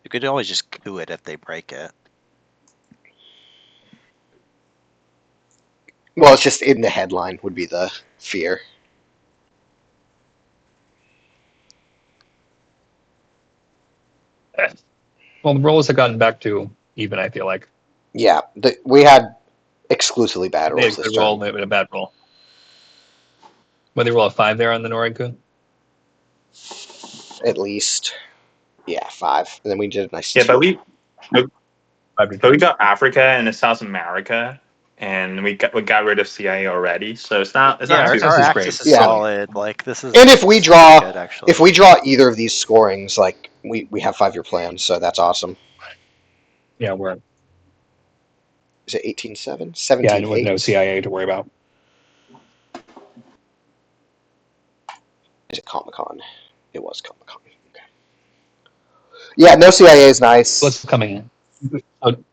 you could always just coup it if they break it. well, it's just in the headline would be the fear. Well, the rolls have gotten back to even. I feel like Yeah, we had exclusively bad they had rolls a this good roll, time. maybe a bad roll. When they roll a 5 there on the Norinku. At least, yeah, 5. And then we did a nice. Yeah, but we 5 to but we 2. got Africa and South America, and we got rid of CIA already, so it's not Yeah, too access our is access great. is Yeah. solid. Like this is. And if we this is draw- good, actually. If we draw either of these scorings, like we have 5-year plans, so that's awesome. Yeah, we're Is it 18-7? yeah, and with 17-8? no CIA to worry about. Is it Comic-Con? It was Comic-Con. Okay. Yeah, no CIA is nice. What's coming in?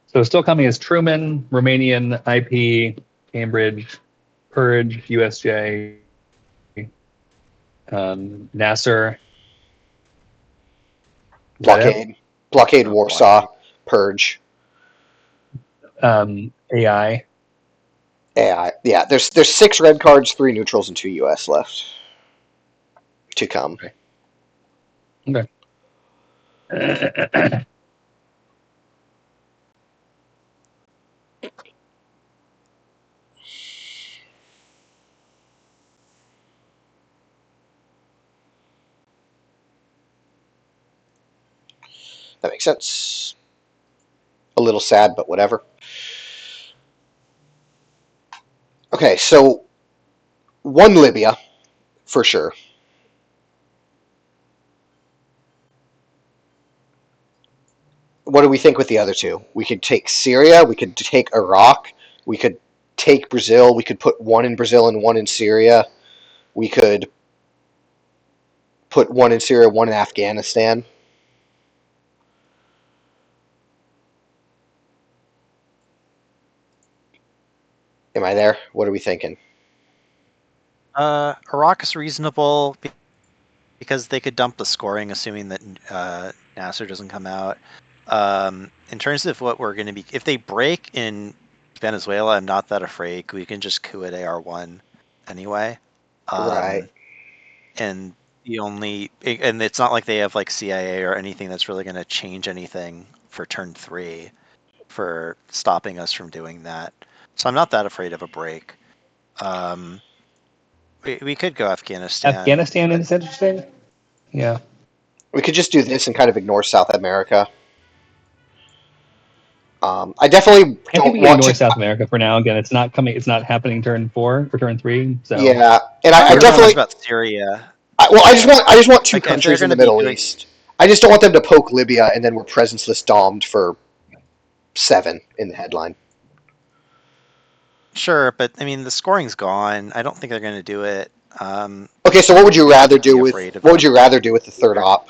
So still coming is Truman, Romanian, IP, Cambridge, Purge, USJ, Nasser. Is that it? Blockade, Warsaw, Purge, AI. AI. Yeah, there's 6 red cards, 3 neutrals, and 2 US left to come. Okay. That makes sense. A little sad, but whatever. Okay, so 1 Libya, for sure. What do we think with the other 2? We could take Syria, we could take Iraq, we could take Brazil, we could put 1 in Brazil and 1 in Syria. We could put 1 in Syria, 1 in Afghanistan. Am I there? What are we thinking? Iraq is reasonable because they could dump the scoring, assuming that Nasser doesn't come out. In terms of what we're going to be, if they break in Venezuela, I'm not that afraid. We can just coup at AR1 anyway. Right. And it's not like they have like CIA or anything that's really going to change anything for turn 3 for stopping us from doing that. So I'm not that afraid of a break. We could go Afghanistan. Afghanistan is interesting. Yeah. We could just do this and kind of ignore South America. I definitely I think don't we can want ignore to. South America for now. Again, it's not coming. It's not happening turn 4 or turn 3. So Yeah, and I I don't know much definitely. about Syria. I just want two Like, if they're countries in the gonna be Middle doing- East. I just don't want them to poke Libya and then we're presenceless domed for 7 in the headline. Sure, but I mean the scoring's gone. I don't think they're going to do it. Okay, so what would you rather do Be with afraid of what would you rather do with the third op?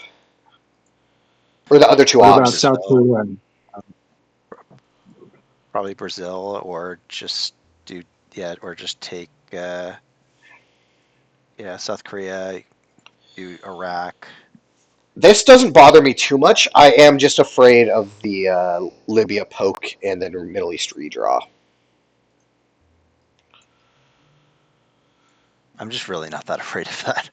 Or the other two What about ops? South Korea? probably Brazil, or just take South Korea, do Iraq. This doesn't bother me too much. I am just afraid of the Libya poke and then Middle East redraw. I'm just really not that afraid of that.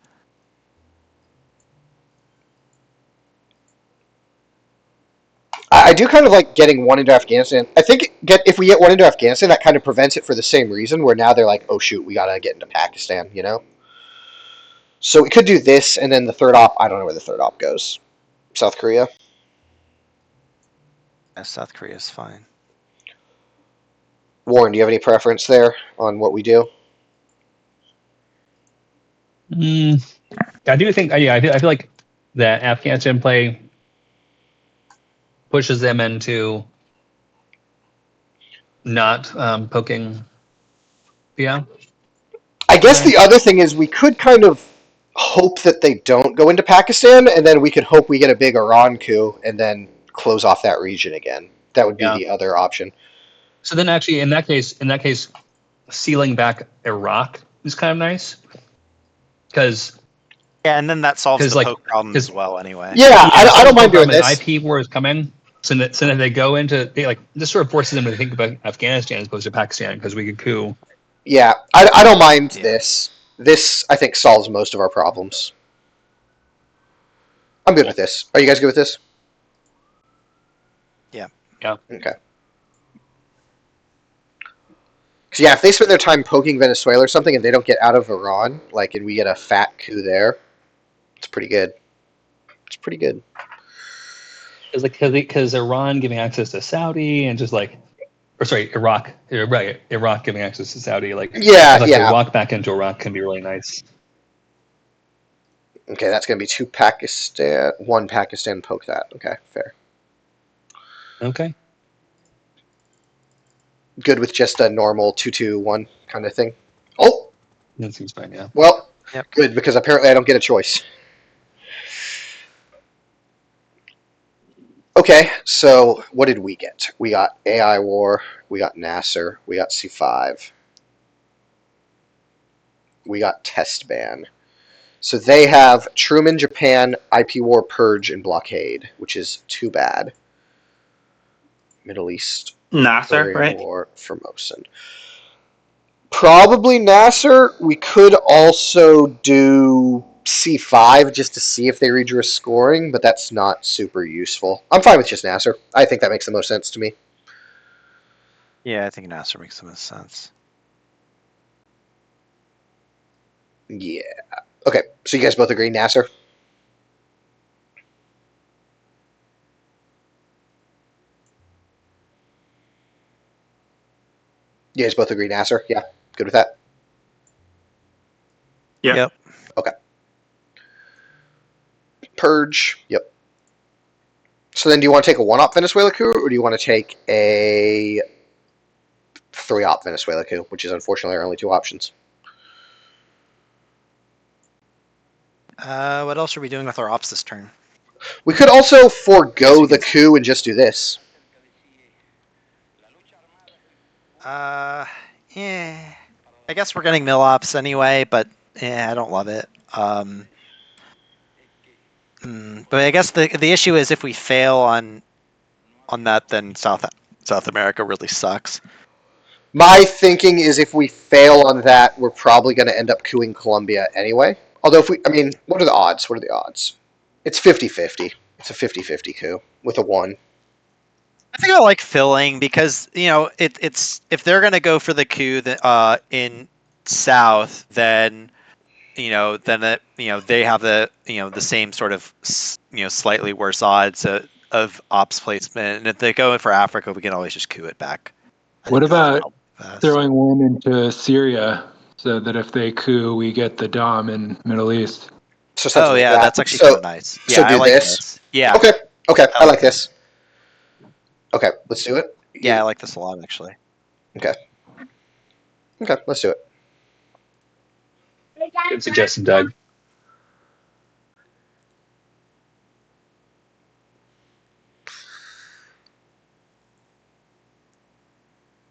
I do kind of like getting one into Afghanistan. I think if we get one into Afghanistan, that kind of prevents it for the same reason, where now they're like, oh shoot, we gotta get into Pakistan, you know? So we could do this, and then the third op, I don't know where the third op goes. South Korea? Yeah, South Korea is fine. Warren, do you have any preference there on what we do? I do think. Yeah, I feel like that Afghanistan play pushes them into not poking. Yeah. I guess the other thing is we could kind of hope that they don't go into Pakistan, and then we could hope we get a big Iran coup and then close off that region again. That would be the other option. So then, actually, in that case, sealing back Iraq is kind of nice because Yeah, and then that solves 'Cause, the like, poke problem 'cause- as well. Anyway. Yeah, I don't mind doing an this. IP war is coming, so that they go into this sort of forces them to think about Afghanistan as opposed to Pakistan because we could coup. Yeah, I don't mind Yeah. this. This, I think, solves most of our problems. I'm good with this. Are you guys good with this? Yeah. Yeah. Okay. Because, yeah, if they spend their time poking Venezuela or something and they don't get out of Iran, like, and we get a fat coup there, it's pretty good. It's pretty good. Because Iran giving access to Saudi and just like, or sorry, Iraq, right? Iraq giving access to Saudi, like Yeah, like yeah. to walk back into Iraq can be really nice. Okay, that's going to be one Pakistan poke that. Okay, fair. Okay. Good with just a normal 2-2-1 kind of thing. Oh, That seems fine. Yeah. well, Yep. good, because apparently I don't get a choice. Okay, so what did we get? We got AI War, we got Nasser, we got C5, we got Test Ban. So they have Truman, Japan, IP War, Purge, and Blockade, which is too bad. Middle East, Nasser, Korean right? War, Formosan. Probably Nasser. We could also do C5 just to see if they redrew scoring, but that's not super useful. I'm fine with just Nasser. I think that makes the most sense to me. Yeah, I think Nasser makes the most sense. Yeah. Okay, so you guys both agree Nasser? You guys both agree Nasser? Yeah, good with that? Yeah. Yep. Okay. Purge, yep. So then do you want to take a 1-op Venezuela coup, or do you want to take a 3-op Venezuela coup, which is unfortunately our only 2 options? What else are we doing with our ops this turn? We could also forego the coup and just do this. Yeah. I guess we're getting mill ops anyway, but I don't love it. But I guess the issue is if we fail on that, then South America really sucks. My thinking is if we fail on that, we're probably going to end up cooing Colombia anyway. Although, what are the odds? What are the odds? It's 50-50. It's a 50-50 coup with a 1. I think I like filling because it's if they're gonna go for the coup that in South, then they have the the same sort of slightly worse odds. of ops placement, and if they go in for Africa, we can always just coup it back. I What think that's about probably best. throwing one into Syria so that if they coup, we get the Dom in Middle East? So something Oh like yeah, that. that's actually So kind of nice. so Yeah, I do like this. this. Yeah, Okay. Okay. I I like like this. Okay. Let's do it. yeah, I like this a lot actually. Okay. Okay. Let's do it. Good suggestion, Doug.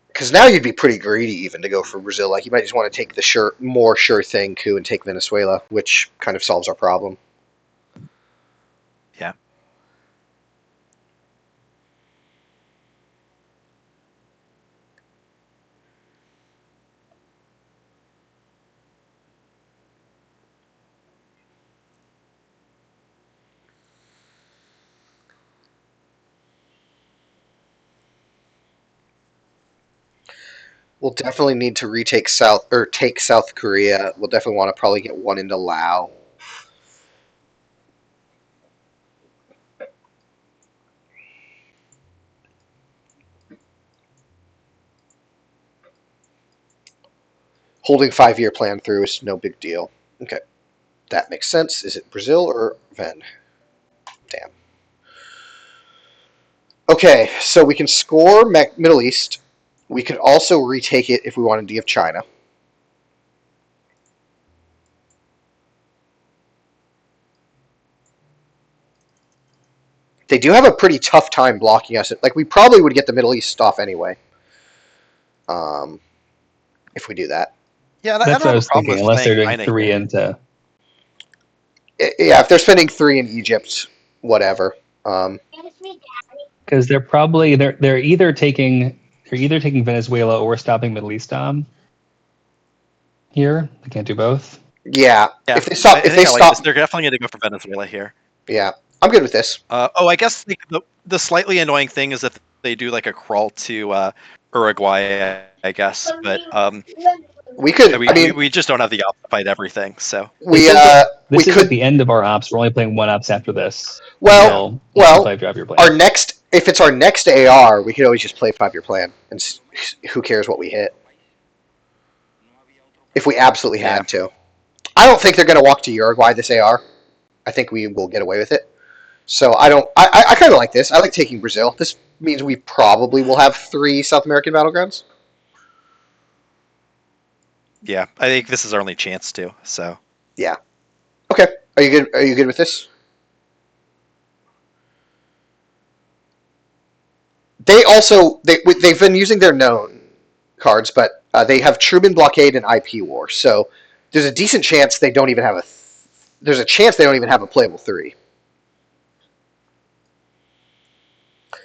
Because now you'd be pretty greedy even to go for Brazil. Like you might just want to take the more sure thing coup and take Venezuela, which kind of solves our problem. Yeah. We'll definitely need to take South Korea. We'll definitely want to probably get one into Laos. Holding 5-year plan through is no big deal. Okay. That makes sense. Is it Brazil or Ven? Damn. Okay, so we can score Middle East. We could also retake it if we wanted to give China. They do have a pretty tough time blocking us. Like, we probably would get the Middle East off anyway. If we do that. Yeah, I That's don't what I have a was problem thinking. with Unless they're playing doing China 3 here. into. Yeah, if they're spending 3 in Egypt, whatever. Because they're probably they're either taking Venezuela or stopping Middle East Dom. Here, they can't do both. Yeah. Yeah, If they stop, I think I like this. They're definitely going to go for Venezuela here. Yeah, I'm good with this. I guess the slightly annoying thing is if they do like a crawl to Uruguay, I guess. But We could. we just don't have the op to fight everything. So we This is could. at the end of our ops. We're only playing 1 ops after this. Well, play 5-year plan. our next, if it's our next AR, we could always just play 5-year plan, and who cares what we hit? If we absolutely had to, I don't think they're going to walk to Uruguay this AR. I think we will get away with it. So I don't. I kind of like this. I like taking Brazil. This means we probably will have 3 South American battlegrounds. yeah, I think this is our only chance to. So Yeah. Okay. Are you good? Are you good with this? They also they've been using their known cards, but they have Truman Blockade and IP War. So there's a decent chance they don't even have a. There's a chance they don't even have a playable 3.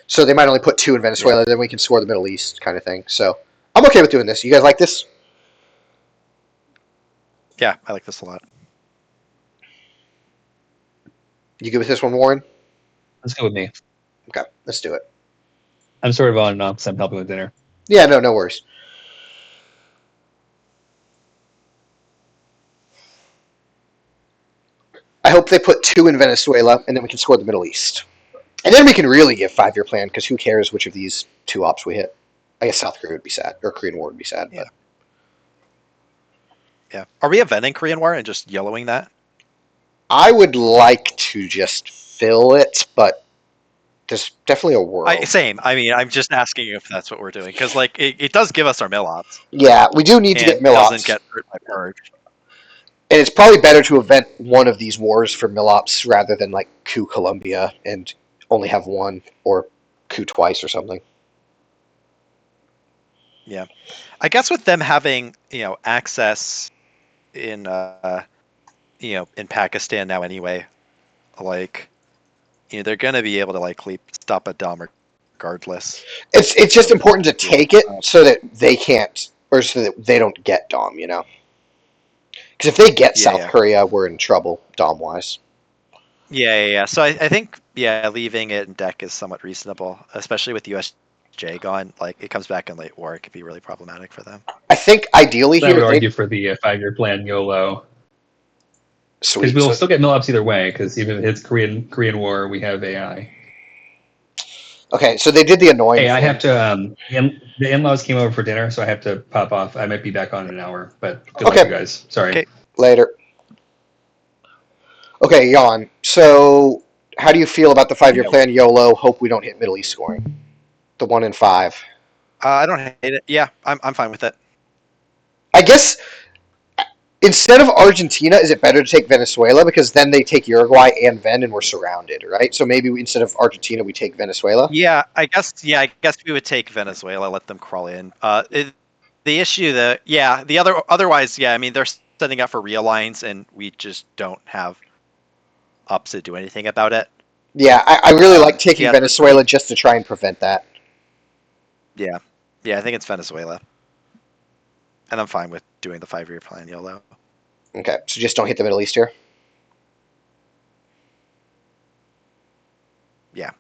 So they might only put 2 in Venezuela. Yeah. Then we can score the Middle East kind of thing. So I'm okay with doing this. You guys like this? yeah, I like this a lot. You good with this one, Warren? Let's go with me. Okay, let's do it. I'm sort of on ops. I'm helping with dinner. Yeah, no worries. I hope they put 2 in Venezuela, and then we can score the Middle East. And then we can really give 5-year plan, because who cares which of these 2 ops we hit? I guess South Korea would be sad, or Korean War would be sad. Yeah. But Yeah, are we eventing Korean War and just yellowing that? I would like to just fill it, but there's definitely a world. Same. I mean, I'm just asking if that's what we're doing because, like, it does give us our mill ops. Yeah, we do need to get mill doesn't ops. get hurt by purge. And it's probably better to event one of these wars for mill ops rather than like coup Colombia and only have 1 or coup twice or something. Yeah, I guess with them having access in in Pakistan now anyway, like they're gonna be able to likely stop a Dom regardless. It's just important to take it so that they can't, or so that they don't get Dom. Because if they get South Korea, we're in trouble Dom wise. Yeah. So I think leaving it in deck is somewhat reasonable, especially with USJ gone. Like it comes back in late war, it could be really problematic for them. I think ideally I here would argue for the 5-year plan YOLO. Sweet. Because we'll still get mill ops either way. Because even if it's Korean War, we have AI. Okay, so they did the annoying Hey, I thing. have to. The in-laws came over for dinner, so I have to pop off. I might be back on in an hour, but good luck, Okay. you guys. Sorry. Okay. Later. Okay, Jan. So, how do you feel about the 5-year Yeah. plan YOLO? Hope we don't hit Middle East scoring. The 1 in 5. I don't hate it. Yeah, I'm fine with it. I guess instead of Argentina, is it better to take Venezuela because then they take Uruguay and Ven, and we're surrounded, right? So maybe instead of Argentina, we take Venezuela. Yeah, I guess. Yeah, I guess we would take Venezuela, let them crawl in. The issue that the otherwise, yeah, I mean they're setting up for realigns, and we just don't have ups to do anything about it. Yeah, I really like so taking yeah, Venezuela just to try and prevent that. Yeah, I think it's Venezuela, and I'm fine with doing the 5-year plan YOLO. Okay, so just don't hit the Middle East here. Yeah.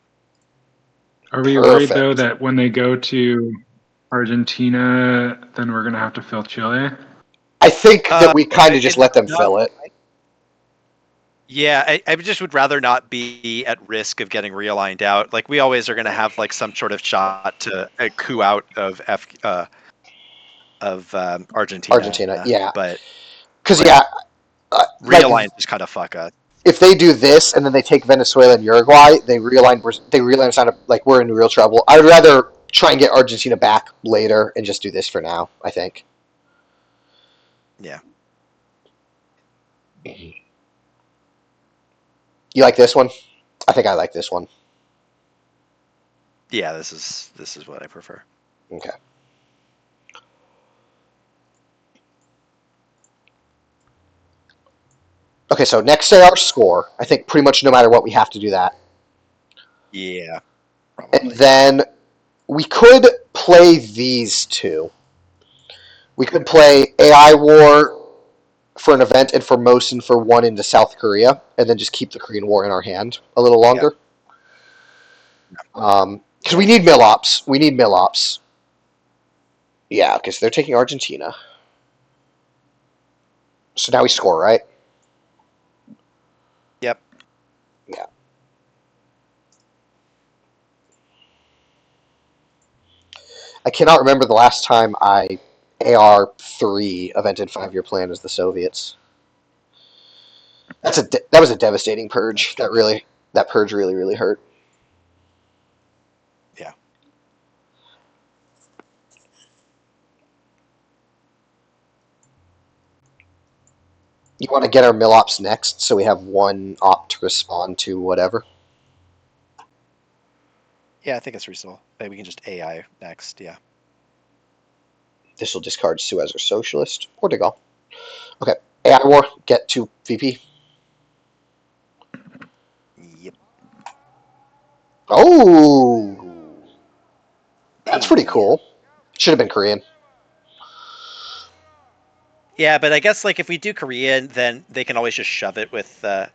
Are we worried Perfect. though that when they go to Argentina, then we're gonna have to fill Chile? I think that we kind of just It's let them not- fill it. Yeah, I just would rather not be at risk of getting realigned out. Like we always are going to have like some sort of shot to coup out of Argentina. Argentina, yeah. But Because, Right. yeah, like, realign just kind of fuck us. if they do this and then they take Venezuela and Uruguay, they realign us out of, like, we're in real trouble. I would rather try and get Argentina back later and just do this for now, I think. Yeah. You like this one? I think I like this one. Yeah, this is what I prefer. Okay. Okay, so next say our score. I think pretty much no matter what, we have to do that. Yeah. And Probably. then we could play these two. We could play AI War for an event and Formosan for one into South Korea, and then just keep the Korean War in our hand a little longer. Because we need mill ops. We need mill ops. Yeah, because they're taking Argentina. So now we score, right? Yep. Yeah. I cannot remember the last time I AR3 evented 5-year plan as the Soviets. That was a devastating purge. That purge really hurt. Yeah. You want to get our mill ops next, so we have one op to respond to whatever. Yeah, I think it's reasonable. Maybe we can just AI next. Yeah. This will discard Suez or Socialist or De Gaulle. Okay, AI War, get to VP. Yep. Oh, that's pretty Hey. cool. Should have been Korean. Yeah, but I guess like if we do Korean, then they can always just shove it with the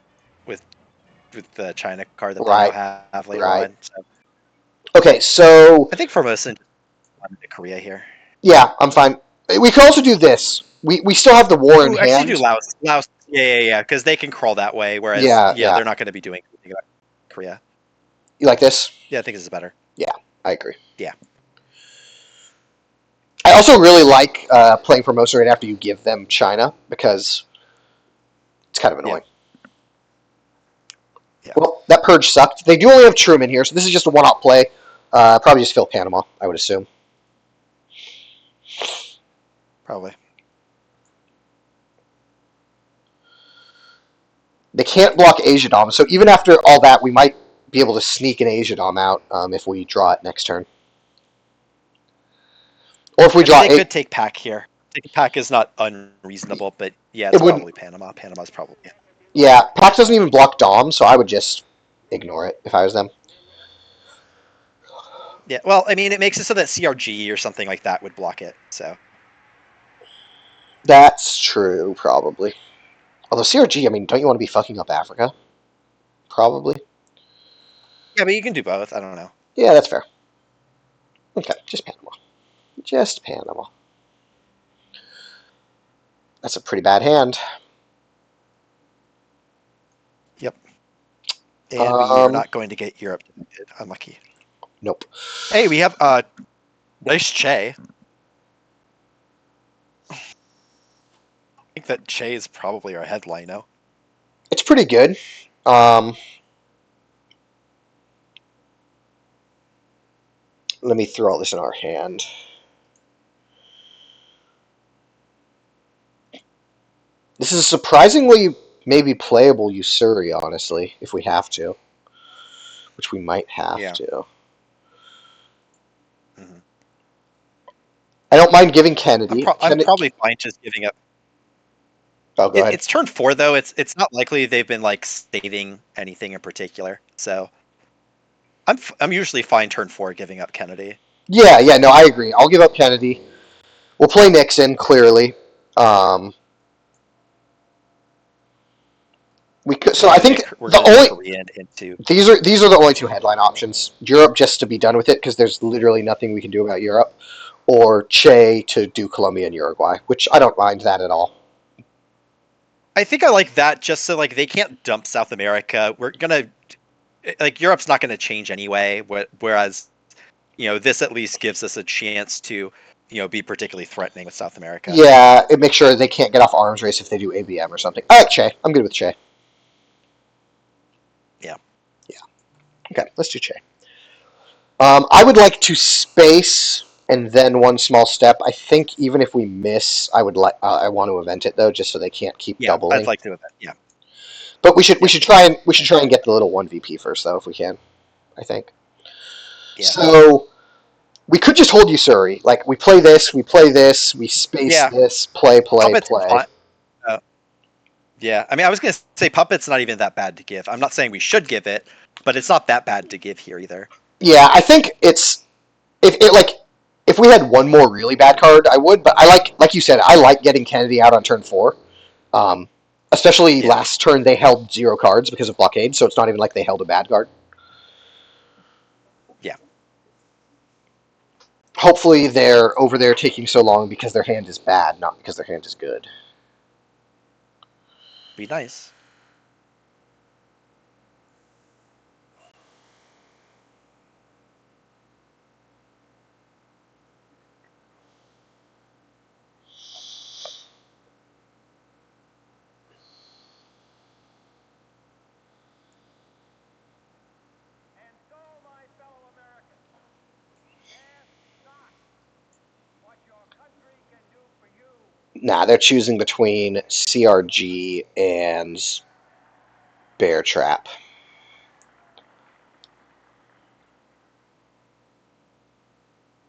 China card that they Right. now have later Right. on. So Okay, so I think Formosan wanted to Korea here. yeah, I'm fine. We could also do this. We still have the war in Ooh, actually, hand. do Laos. Laos. Yeah. Because they can crawl that way, whereas Yeah. they're not going to be doing anything about Korea. You like this? Yeah, I think this is better. I agree. Yeah. I also really like playing Formosa right after you give them China because it's kind of annoying. Yeah. Well, that purge sucked. They do only have Truman here, so this is just a one-op play. Probably just fill Panama, I would assume. Probably. They can't block Asia Dom, so even after all that, we might be able to sneak an Asia Dom out if we draw it next turn. Or if we draw They eight. could take Pac here. Take Pac is not unreasonable, but yeah, It it's wouldn't- probably Panama. Panama's probably. Yeah, Pac doesn't even block Dom, so I would just ignore it if I was them. Yeah. Well, I mean, it makes it so that CRG or something like that would block it. So. That's true, probably. Although CRG, I mean, don't you want to be fucking up Africa? Probably. Yeah, but you can do both. I don't know. Yeah, that's fair. Okay, just Panama. Just Panama. That's a pretty bad hand. Yep. And we are not going to get Europe. Unlucky. Nope. Hey, we have nice Che. I think that Che is probably our headline now. It's pretty good. Let me throw all this in our hand. This is a surprisingly maybe playable Usuri, honestly, if we have to. Which we might have Yeah. to. Mhm. I don't mind giving Kennedy. I'm probably fine just giving up. Oh, go ahead. It's turn 4 though. It's not likely they've been like saving anything in particular. So I'm usually fine turn 4 giving up Kennedy. Yeah, no, I agree. I'll give up Kennedy. We'll play Nixon, clearly. We could, so I think we're the gonna only Korean into these are the only two headline options. Europe just to be done with it because there's literally nothing we can do about Europe, or Che to do Colombia and Uruguay, which I don't mind that at all. I think I like that just so like they can't dump South America. We're gonna like Europe's not gonna change anyway. Whereas this at least gives us a chance to be particularly threatening with South America. Yeah, it makes sure they can't get off arms race if they do ABM or something. I like Che. I'm good with Che. Yeah. Okay, let's do Che. I would like to space and then one small step. I think even if we miss, I want to event it though, just so they can't keep Yeah, doubling. I'd like to event. Yeah. But we should try and get the little 1 VP first though if we can. I think. Yeah. So we could just hold Usuri. Like we play this, we space Yeah. this, play. Puppets are fine. Yeah, I mean, I was gonna say Puppet's not even that bad to give. I'm not saying we should give it, but it's not that bad to give here either. Yeah, I think it's if we had one more really bad card, I would. But I like you said, I like getting Kennedy out on turn 4. Especially last turn they held 0 cards because of blockade, so it's not even like they held a bad card. Yeah. Hopefully they're over there taking so long because their hand is bad, not because their hand is good. Be nice. Nah, they're choosing between CRG and Bear Trap.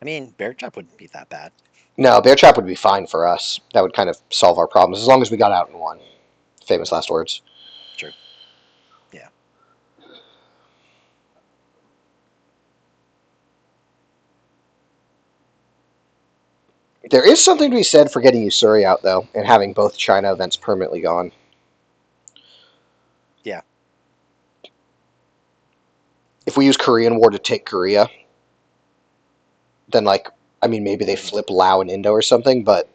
I mean, Bear Trap wouldn't be that bad. No, Bear Trap would be fine for us. That would kind of solve our problems as long as we got out in one. Famous last words. True. Yeah. There is something to be said for getting Usuri out, though, and having both China events permanently gone. Yeah. If we use Korean War to take Korea, then, maybe they flip Lao and Indo or something, but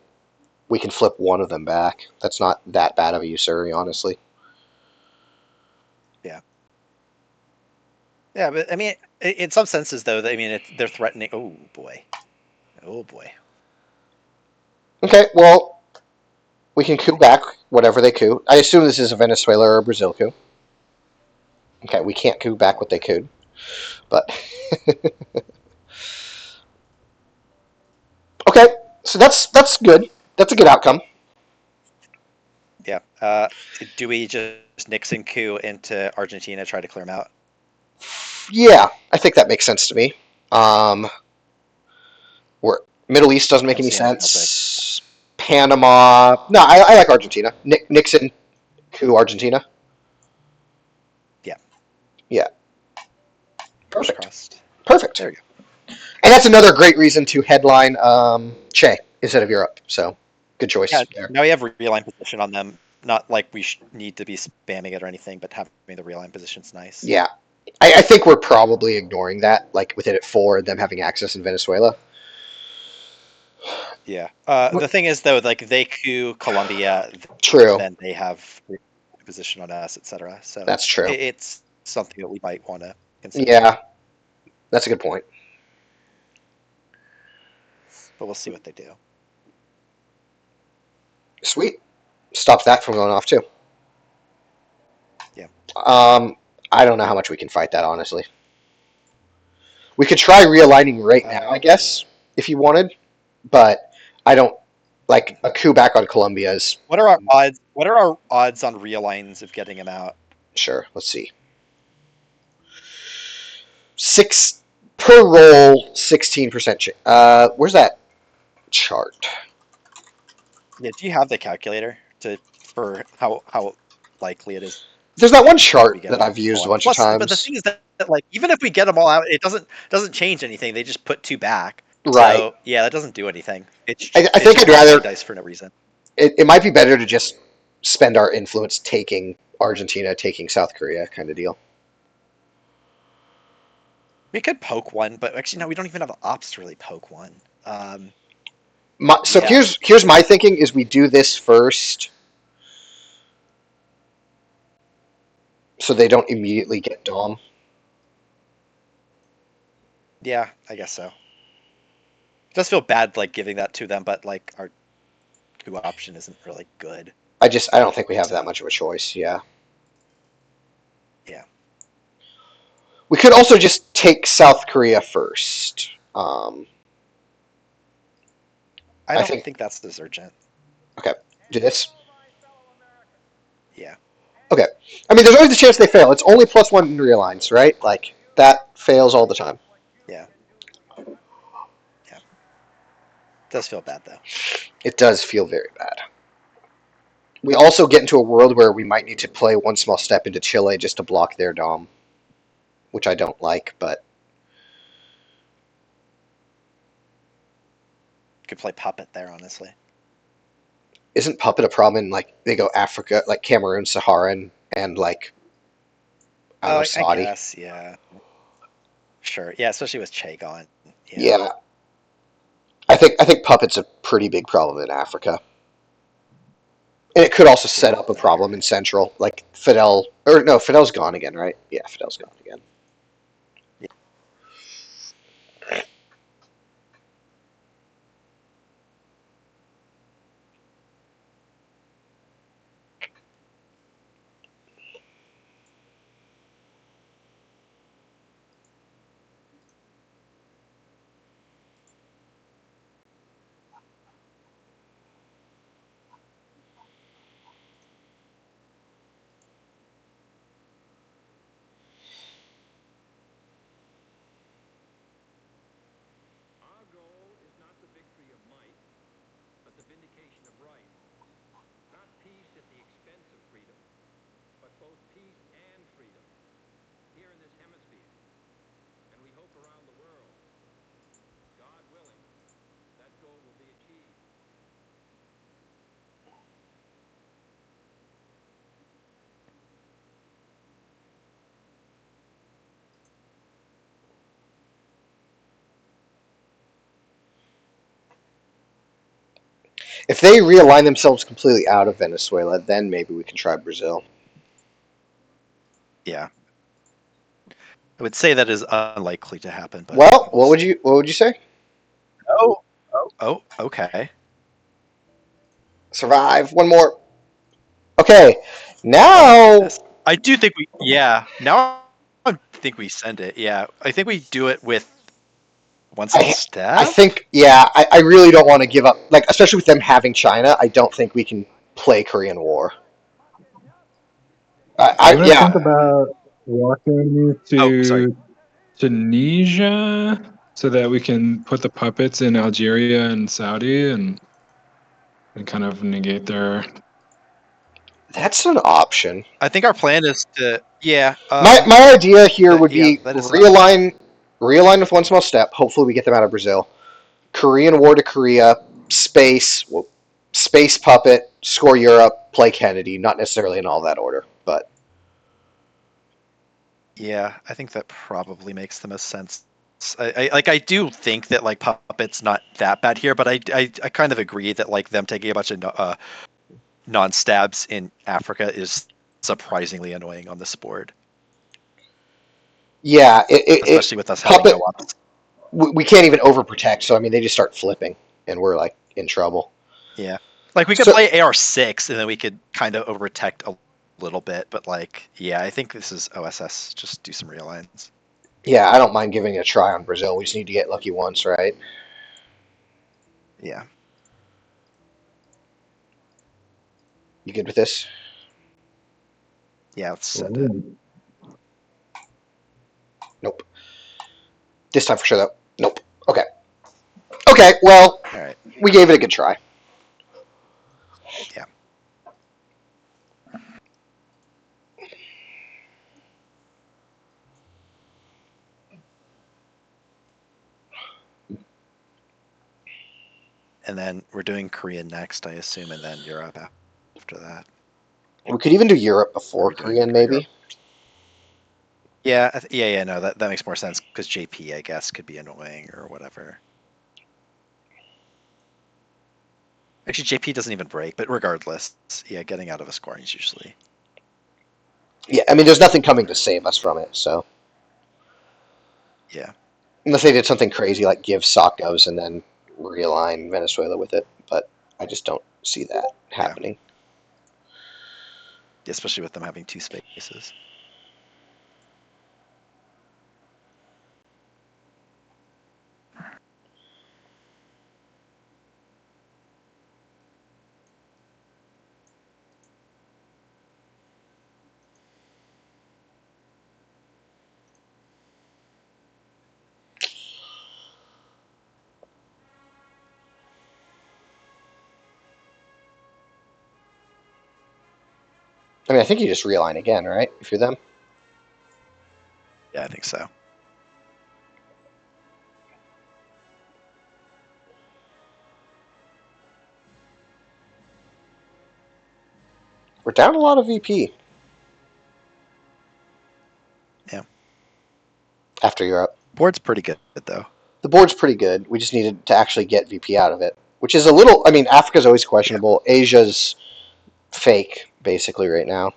we can flip one of them back. That's not that bad of a Usuri, honestly. Yeah. Yeah, but I mean, in some senses, though, they're threatening. Oh boy. Oh boy. Okay, well, we can coup back whatever they coup. I assume this is a Venezuela or a Brazil coup. Okay, we can't coup back what they could, but okay. So that's good. That's a good outcome. Yeah. Do we just Nixon coup into Argentina, try to clear them out? Yeah, I think that makes sense to me. Where Middle East doesn't make any sense. Panama. No, I like Argentina. Nixon coup Argentina. Yeah. Yeah. Perfect. Crossed. Perfect. There you go. And that's another great reason to headline Che instead of Europe. So good choice. Yeah, there. now we have real-line position on them. Not like we need to be spamming it or anything, but having the real-line position's nice. Yeah. I think we're probably ignoring that, like with it at 4, them having access in Venezuela. Yeah. The thing is, though, like they coup Colombia, True. then they have position on us, etc. So that's true. It's something that we might want to consider. Yeah. That's a good point. But we'll see what they do. Sweet. Stops that from going off too. Yeah. I don't know how much we can fight that, honestly. We could try realigning right now, I guess, if you wanted, but I don't like a coup back on Colombia is What are our odds? What are our odds on realigns of getting him out? sure. Let's see. 6 per roll, 16%. Where's that chart? Yeah, do you have the calculator for how likely it is? There's that one we chart get that them I've used all a out? bunch Plus, of times. but the thing is that like even if we get them all out, it doesn't change anything. They just put 2 back. Right. So yeah, that doesn't do anything. It's I it's think just I'd rather rolling dice for no reason. it might be better to just spend our influence taking Argentina, taking South Korea kind of deal. We could poke one, but actually no, we don't even have ops to really poke one. So Yeah. here's my thinking is we do this first so they don't immediately get Dom. Yeah, I guess so. It does feel bad like giving that to them, but like our coup option isn't really good. I don't think we have that much of a choice, yeah. Yeah. We could also just take South Korea first. I don't think- think that's as urgent. Do this. Yeah. Okay. I mean, there's always the chance they fail. It's only +1 in realigns, right? Like, that fails all the time. Yeah. Yeah. It does feel bad though. It does feel very bad. We also get into a world where we might need to play one small step into Chile just to block their Dom, which I don't like, but Could play puppet there, honestly. isn't Puppet a problem in, like, they go Africa, like Cameroon, Saharan, and, like, I don't know, I Saudi? guess, yeah. Sure. Yeah, especially with Che gone. Yeah. I think Puppet's a pretty big problem in Africa. And it could also set up a problem in Central, like Fidel, or no, Fidel's gone again, right? Yeah, Fidel's gone again. Our goal is not the victory of might, but the vindication of right. Not peace at the expense of freedom, but both peace and freedom here in this hemisphere, and we hope around the world. God willing, that goal will be achieved. If they realign themselves completely out of Venezuela, then maybe we can try Brazil. Yeah. I would say that is unlikely to happen, but Well, we'll what see. would you say? Oh, okay. Survive one more. Okay, now I do think now I think we send it. Yeah. I think we do it with one small step. I think I really don't want to give up, like, especially with them having China. I don't think we can play Korean War. I'm gonna think about walking sorry. to Tunisia so that we can put the puppets in Algeria and Saudi and kind of negate their. That's an option. I think our plan is to My idea here would yeah, be that is realign with one small step. Hopefully, we get them out of Brazil. Korean War to Korea, space puppet, score Europe, play Kennedy. Not necessarily in all that order, but yeah, I think that probably makes the most sense. I do think that like puppet's not that bad here, but I kind of agree that like them taking a bunch of non-stabs in Africa is surprisingly annoying on this board. Yeah, especially with us having Puppet. no ops. We can't even overprotect. So I mean, they just start flipping, and we're like in trouble. Yeah, like we could So- play AR6 and then we could kind of overprotect a little bit, but like, yeah, I think this is OSS. Just do some realigns. Yeah, I don't mind giving it a try on Brazil. We just need to get lucky once, right? Yeah. You good with this? Yeah, let's send it. Nope. This time for sure, though. Nope. Okay. Okay, well, All right. we gave it a good try. Yeah. And then we're doing Korea next, I assume, and then Europe after that. We could even do Europe before Are we doing Korean, maybe. Europe? Yeah, yeah. No, that makes more sense because JP, I guess, could be annoying or whatever. Actually, JP doesn't even break, but regardless, yeah, getting out of a scoring is usually. Yeah, I mean, there's nothing coming to save us from it, so. Yeah. Unless they did something crazy like give Sakos and then realign Venezuela with it, but I just don't see that happening. Especially with them having 2 spaces. I mean, I think you just realign again, right? If you're them. Yeah, I think so. We're down a lot of VP. Yeah. After Europe. Board's pretty good, though. The board's pretty good. We just needed to actually get VP out of it, which is a little. I mean, Africa's always questionable. Asia's fake, basically, right now.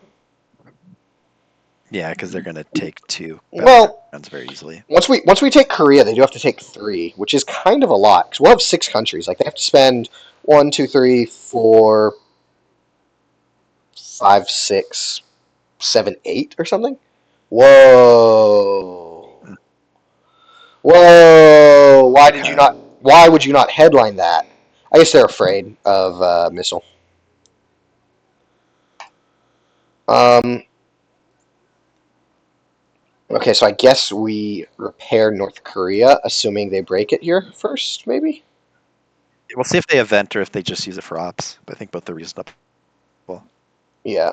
Yeah, because they're gonna take 2 Well, rounds very easily. once we take Korea, they do have to take 3, which is kind of a lot because we'll have 6 countries. Like they have to spend 1, 2, 3, 4, 5, 6, 7, 8 or something. Whoa! Whoa! Why did you not? Why would you not headline that? I guess they're afraid of missile. Okay, so I guess we repair North Korea, assuming they break it here first, maybe? We'll see if they event or if they just use it for ops. But I think both are reasonable. Yeah.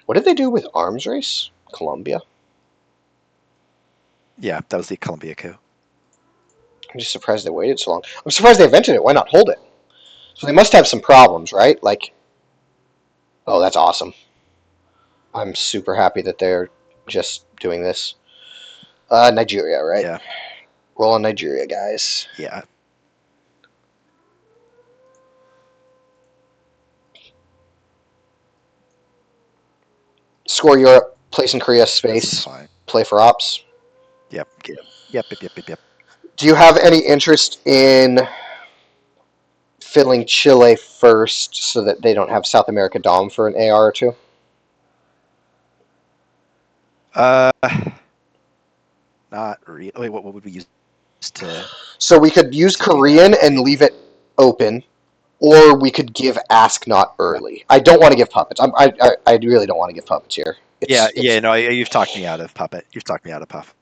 What did they do with arms race? Colombia? Yeah, that was the Columbia coup. I'm just surprised they waited so long. I'm surprised they invented it. Why not hold it? So they must have some problems, right? Like, oh, that's awesome. I'm super happy that they're just doing this. Nigeria, right? Yeah. Roll on Nigeria, guys. Yeah. Score Europe, place in Korea, This is space, fine. play for ops. Yep. Yep. Do you have any interest in filling Chile first so that they don't have South America Dom for an AR or 2? Not really. Wait, what would we use to? So we could use To do Korean and leave it open, or we could give Ask Not early. I don't want to give puppets. I really don't want to give puppets here. Yeah. No, you've talked me out of puppet. You've talked me out of puppet.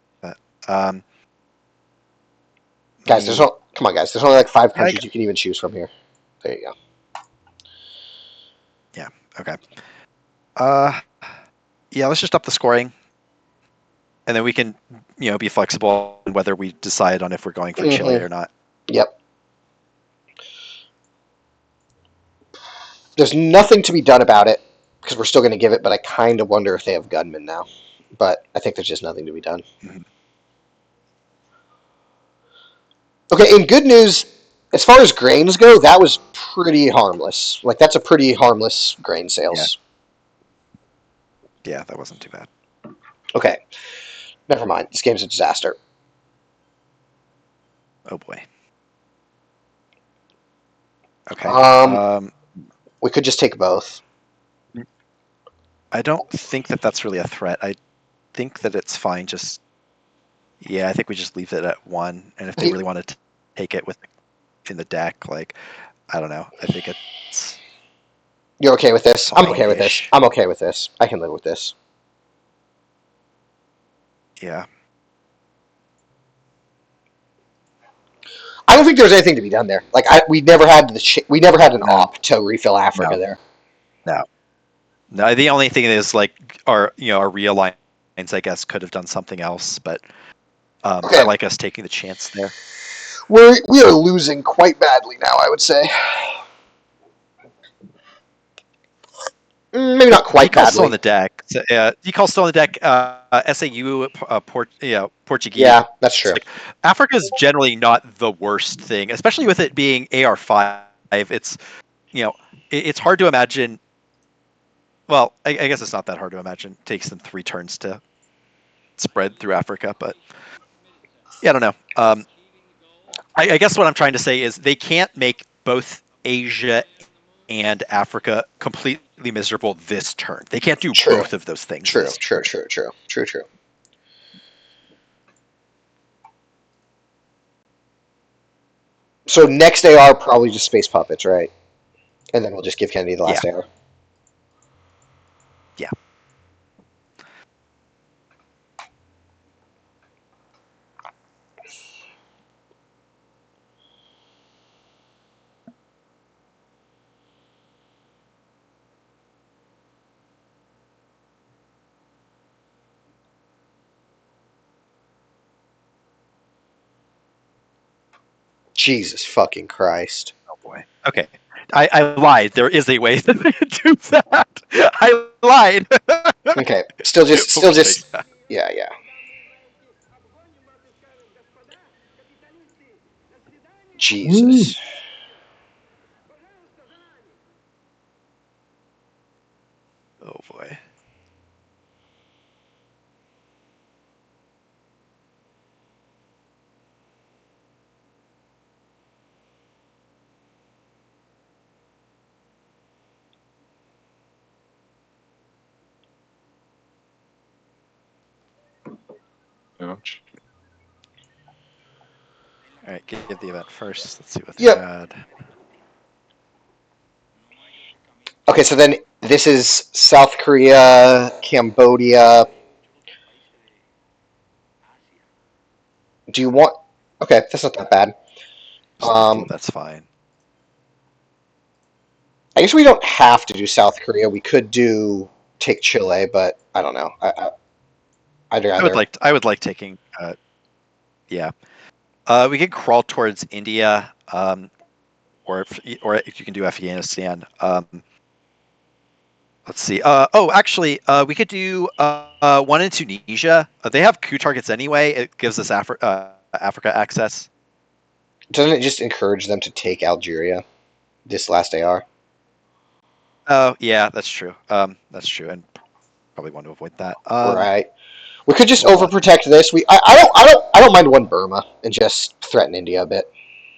Guys, come on, guys. There's only like 5 Yeah, countries you can even choose from here. There you go. Okay. Yeah. Let's just up the scoring, and then we can, be flexible on whether we decide on if we're going for Chile or not. Yep. There's nothing to be done about it because we're still going to give it, but I kind of wonder if they have gunmen now. But I think there's just nothing to be done. Okay, in good news, as far as grains go, that was pretty harmless. Like, that's a pretty harmless grain sales. Yeah, that wasn't too bad. Okay, never mind. This game's a disaster. Oh boy. Okay. We could just take both. I don't think that that's really a threat. I think that it's fine. Just yeah, I think we just leave it at 1. And if they really wanted to take it with in the deck, like I don't know. I think it's You're okay with this? I'm okay with this. fine-ish. I'm okay with this. I can live with this. Yeah. I don't think there's anything to be done there. Like, we never had we never had an No. op to refill Africa No. there. No, the only thing is like our realigns, I guess, could have done something else, but Okay. I like us taking the chance there. We are losing quite badly now, I would say. Maybe not quite Decal's still on badly. the deck. So, Decal's still on the deck. SAU, Portuguese. Yeah, that's true. Like, Africa's generally not the worst thing, especially with it being AR5. It's it's hard to imagine. Well, I guess it's not that hard to imagine. It takes them 3 turns to spread through Africa, but yeah, I don't know. I guess what I'm trying to say is they can't make both Asia and Africa completely miserable this turn. They can't do True. both of those things. True, this true, turn. true. So next AR probably just space puppets, right? And then we'll just give Kennedy the last AR. Yeah. Jesus fucking Christ. Oh boy. Okay. I lied. There is a way that they can do that. I lied. Okay. Still just yeah. Jesus. Oh boy. Ouch. All right, give the event first. Let's see what they Yep. had. Okay, so then this is South Korea, Cambodia. Do you want? Okay, that's not that bad. That's fine. I guess we don't have to do South Korea. We could take Chile, but I don't know. I'd rather. I would like taking. Yeah. We could crawl towards India, or if you can do Afghanistan. Let's see. Actually, we could do one in Tunisia. They have coup targets anyway. It gives us Africa access. Doesn't it just encourage them to take Algeria? This last AR. Oh yeah, that's true. That's true, and probably want to avoid that. Right. We could just hold on. overprotect this. I don't mind one Burma and just threaten India a bit.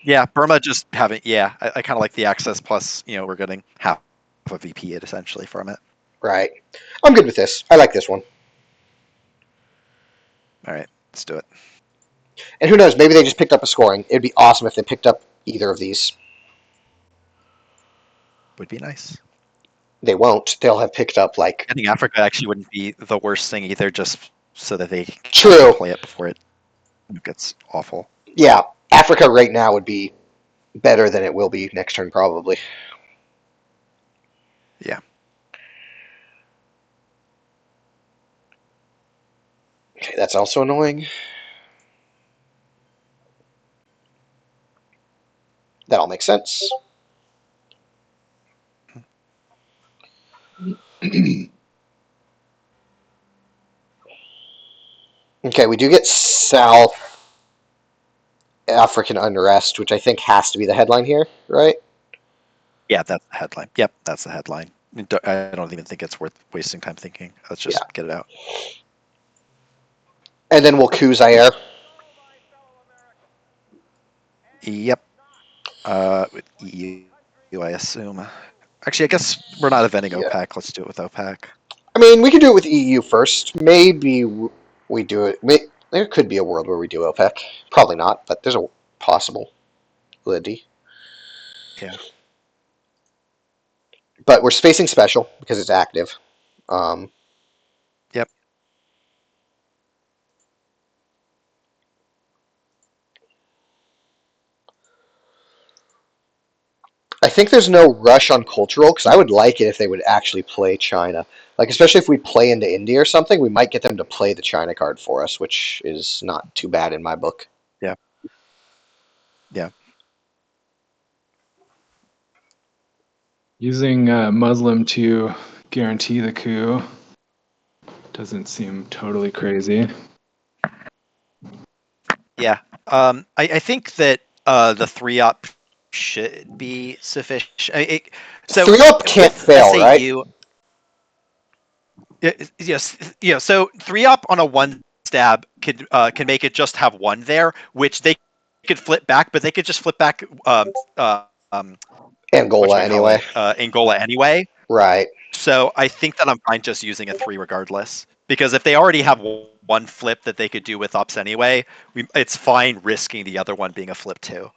Yeah, Burma just having. Yeah, I kind of like the access. Plus, we're getting half a VP it essentially from it. Right. I'm good with this. I like this one. All right, let's do it. And who knows? Maybe they just picked up a scoring. It'd be awesome if they picked up either of these. Would be nice. They won't. They'll have picked up like. I think Africa actually wouldn't be the worst thing either, just so that they can True. play it before it gets awful. Yeah, Africa right now would be better than it will be next turn, probably. Yeah. Okay, that's also annoying. That all makes sense. Okay, we do get South African unrest, which I think has to be the headline here, right? Yeah, that's the headline. Yep, that's the headline. I don't even think it's worth wasting time thinking. Let's just get it out. And then we'll coup Zaire. Yep. With EU, I assume. Actually, I guess we're not eventing Yeah. OPEC. Let's do it with OPEC. I mean, we could do it with EU first. Maybe we do it. There could be a world where we do OPEC. Probably not, but there's a possibility. Yeah. But we're spacing special because it's active. Yep. I think there's no rush on cultural because I would like it if they would actually play China. Like, especially if we play into India or something, we might get them to play the China card for us, which is not too bad in my book. Yeah. Yeah. Using Muslim to guarantee the coup doesn't seem totally crazy. Yeah. I think that the 3-up should be sufficient. So 3-up can't with fail, right? SAU, yes, so 3-up on a 1 stab can make it just have 1 there, which they could flip back, but they could just flip back Angola anyway. Angola anyway. Right. So I think that I'm fine just using a 3 regardless, because if they already have 1 flip that they could do with ups anyway, it's fine risking the other one being a flip too.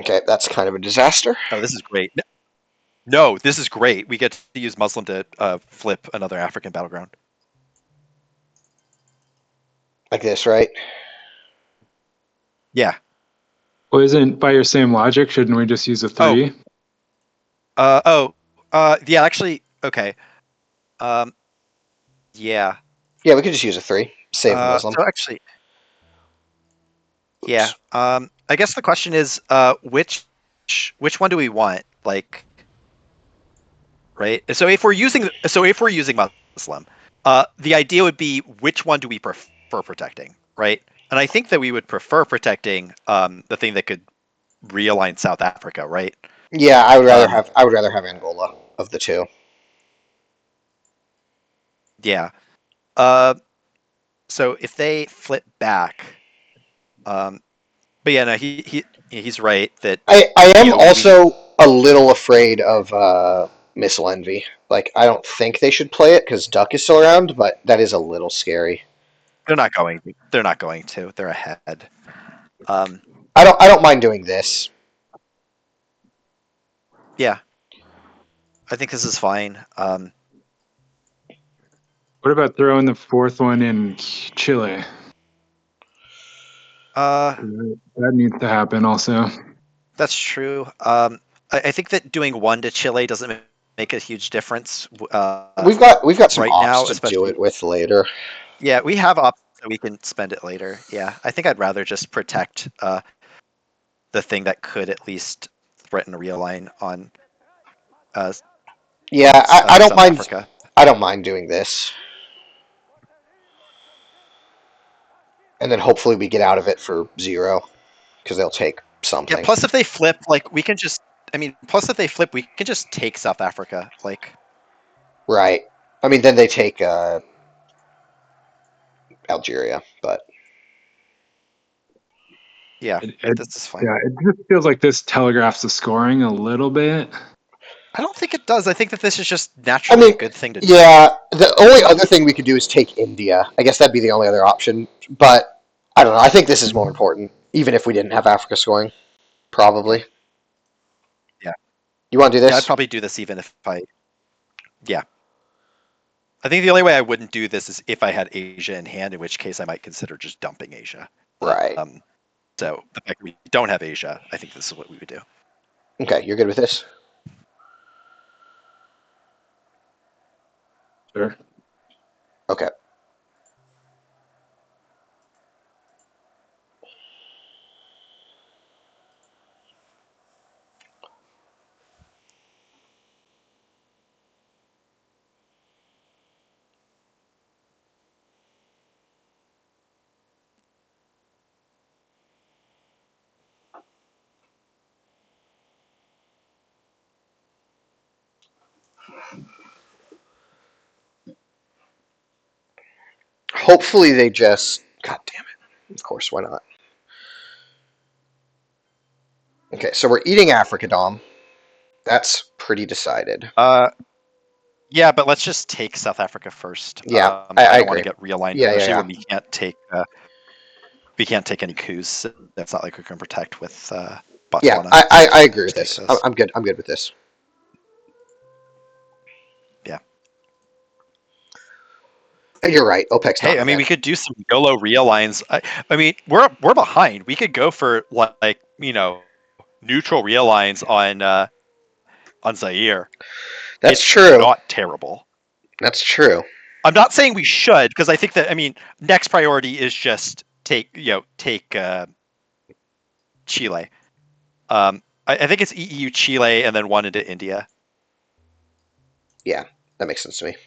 Okay, that's kind of a disaster. Oh, this is great. No, this is great. We get to use Muslim to flip another African battleground. Like this, right? Yeah. Well, isn't by your same logic? Shouldn't we just use a 3? Yeah, actually, okay. Yeah. Yeah, we could just use a 3. Save Muslim. So actually, yeah. I guess the question is, which one do we want? Like, right? So if we're using Muslim, the idea would be which one do we prefer protecting, right? And I think that we would prefer protecting the thing that could realign South Africa, right? Yeah, I would rather have Angola of the 2. Yeah. So if they flip back, but yeah, no, he's right that I am you know, also a little afraid of Missile Envy. Like, I don't think they should play it because Duck is still around, but that is a little scary. they're not going to. They're not going to. They're ahead. I don't mind doing this. Yeah, I think this is fine. What about throwing the 4th one in Chile? That needs to happen also. That's true. I think that doing 1 to Chile doesn't make a huge difference. We've got some right ops now, to do especially- it with later. Yeah, we have ops that we can spend it later. Yeah, I think I'd rather just protect the thing that could at least threaten a realign on. Yeah, I don't South mind. Africa. I don't mind doing this, and then hopefully we get out of it for 0 because they'll take something. Yeah. Plus, if they flip, like we can just. I mean, plus if they flip, we can just take South Africa. Like, Right. I mean, then they take Algeria, but yeah, It- this is fine. Yeah, it just feels like this telegraphs the scoring a little bit. I don't think it does. I think that this is just naturally a good thing to do. yeah, the only other thing we could do is take India. I guess that'd be the only other option. But I don't know. I think this is more important, even if we didn't have Africa scoring. Probably. Yeah. You want to do Yeah, I'd this? probably do this even if I. Yeah. I think the only way I wouldn't do this is if I had Asia in hand, in which case I might consider just dumping Asia. Right. So the fact that we don't have Asia, I think this is what we would do. Okay, you're good with this? Sure. Okay. Hopefully they just. God damn it. Of course, why not? Okay, so we're eating Africa, Dom. That's pretty decided. Yeah, but let's just take South Africa first. Yeah, I I don't want to agree. get realigned, Yeah, especially yeah. when we can't take any coups. That's not like we can protect with Yeah, Botswana. I agree with Take this. this. I'm good. I'm good with this. Yeah. You're right. OPEC's not Hey, I mean, an we event. could do some YOLO realigns. I mean, we're behind. We could go for like neutral realigns on Zaire. That's It's true. not terrible. That's true. I'm not saying we should, because I think that next priority is just take Chile. I think it's EU, Chile, and then one into India. Yeah, that makes sense to me.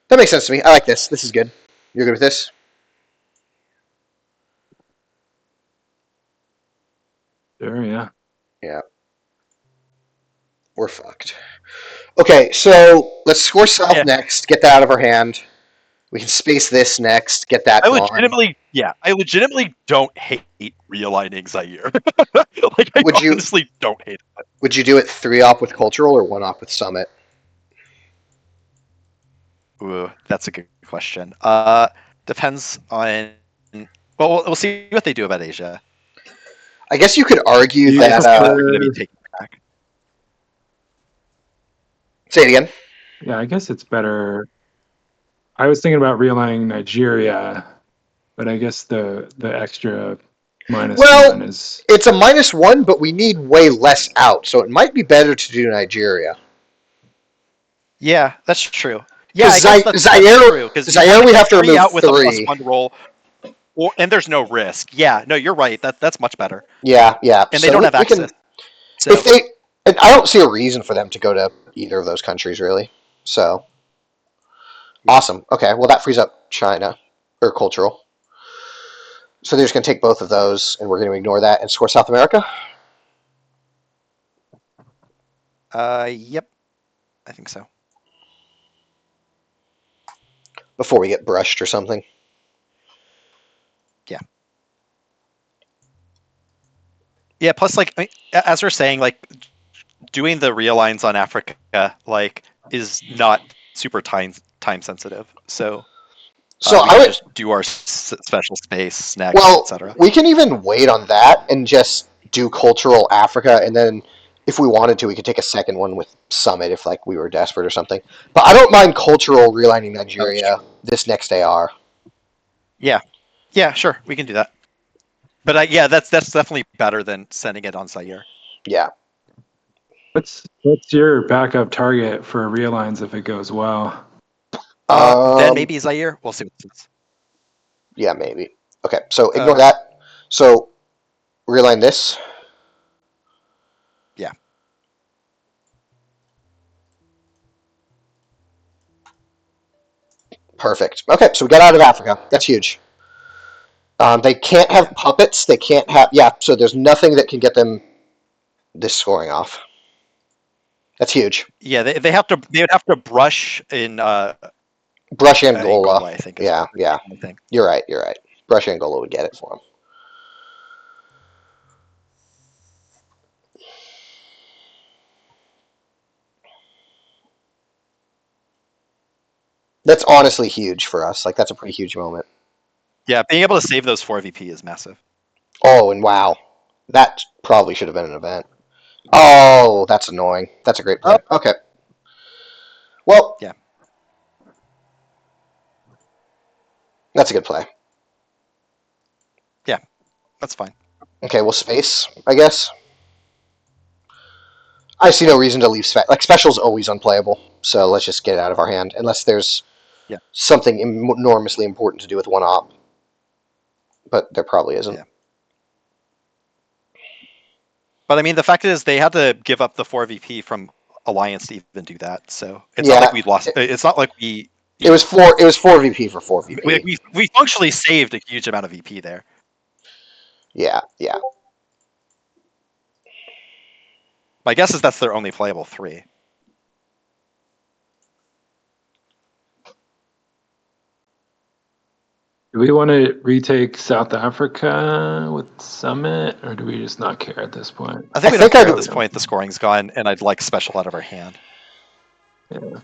That makes sense to me. I like this. This is good. You're good with this? Sure, yeah. Yeah. We're fucked. Okay, so let's score South Yeah. next. Get that out of our hand. We can space this next. Get that I gone. legitimately don't hate realigning Zaire. Like, I Would you- honestly don't hate it. Would you do it 3-op with cultural or 1-op with summit? Ooh, that's a good question. Depends on. Well, we'll see what they do about Asia. I guess you could argue You that. prefer- They're going to be taken back. Say it again. Yeah, I guess it's better. I was thinking about realigning Nigeria, but I guess the extra minus Well, one is It's a -1, but we need way less out, so it might be better to do Nigeria. Yeah, that's true. Yeah, I 'Cause guess that's Zaire- true. Because Zaire we have to remove out with 3. a +1 roll, and there's no risk. Yeah, no, you're right. That's much better. Yeah. And So they don't have we can- access. So If they, and I don't see a reason for them to go to either of those countries, really. So, awesome. Okay, well that frees up China or cultural. So they're just going to take both of those, and we're going to ignore that and score South America. yep, I think so. Before we get brushed or something. Yeah, plus as we're saying, doing the realigns on Africa is not super time sensitive. So So we I can would. just do our special space next, Well, etc. we can even wait on that and just do cultural Africa, and then if we wanted to, we could take a second one with Summit if we were desperate or something. But I don't mind cultural realigning Nigeria this next AR. Yeah, sure, we can do that. But yeah, that's definitely better than sending it on Zaire. Yeah. what's your backup target for realigns if it goes well? Then maybe Zaire. We'll see what happens. Yeah, maybe. Okay, so ignore that. So realign this. Yeah. Perfect. Okay, so we got out of Africa. That's huge. They can't have puppets. They can't have. Yeah, so there's nothing that can get them this scoring off. That's huge. Yeah, they would have to brush in Brush Angola. Angola, I think. Yeah. I think. You're right. Brush Angola would get it for him. That's honestly huge for us. That's a pretty huge moment. Yeah, being able to save those 4 VP is massive. Oh, and wow. That probably should have been an event. Oh, that's annoying. That's a great play. Okay. Well. Yeah. That's a good play. Yeah, that's fine. Okay, well, space, I guess. I see no reason to leave special's always unplayable, so let's just get it out of our hand, unless there's something enormously important to do with 1-op. But there probably isn't. Yeah. But the fact is, they had to give up the 4 VP from Alliance to even do that. So it's not like we lost. It's not like we. It was 4 VP for 4 VP. We functionally saved a huge amount of VP there. Yeah. My guess is that's their only playable 3. Do we want to retake South Africa with Summit, or do we just not care at this point? I think we I don't think care I'd- at this point. The scoring's gone, and I'd like special out of our hand. Yeah.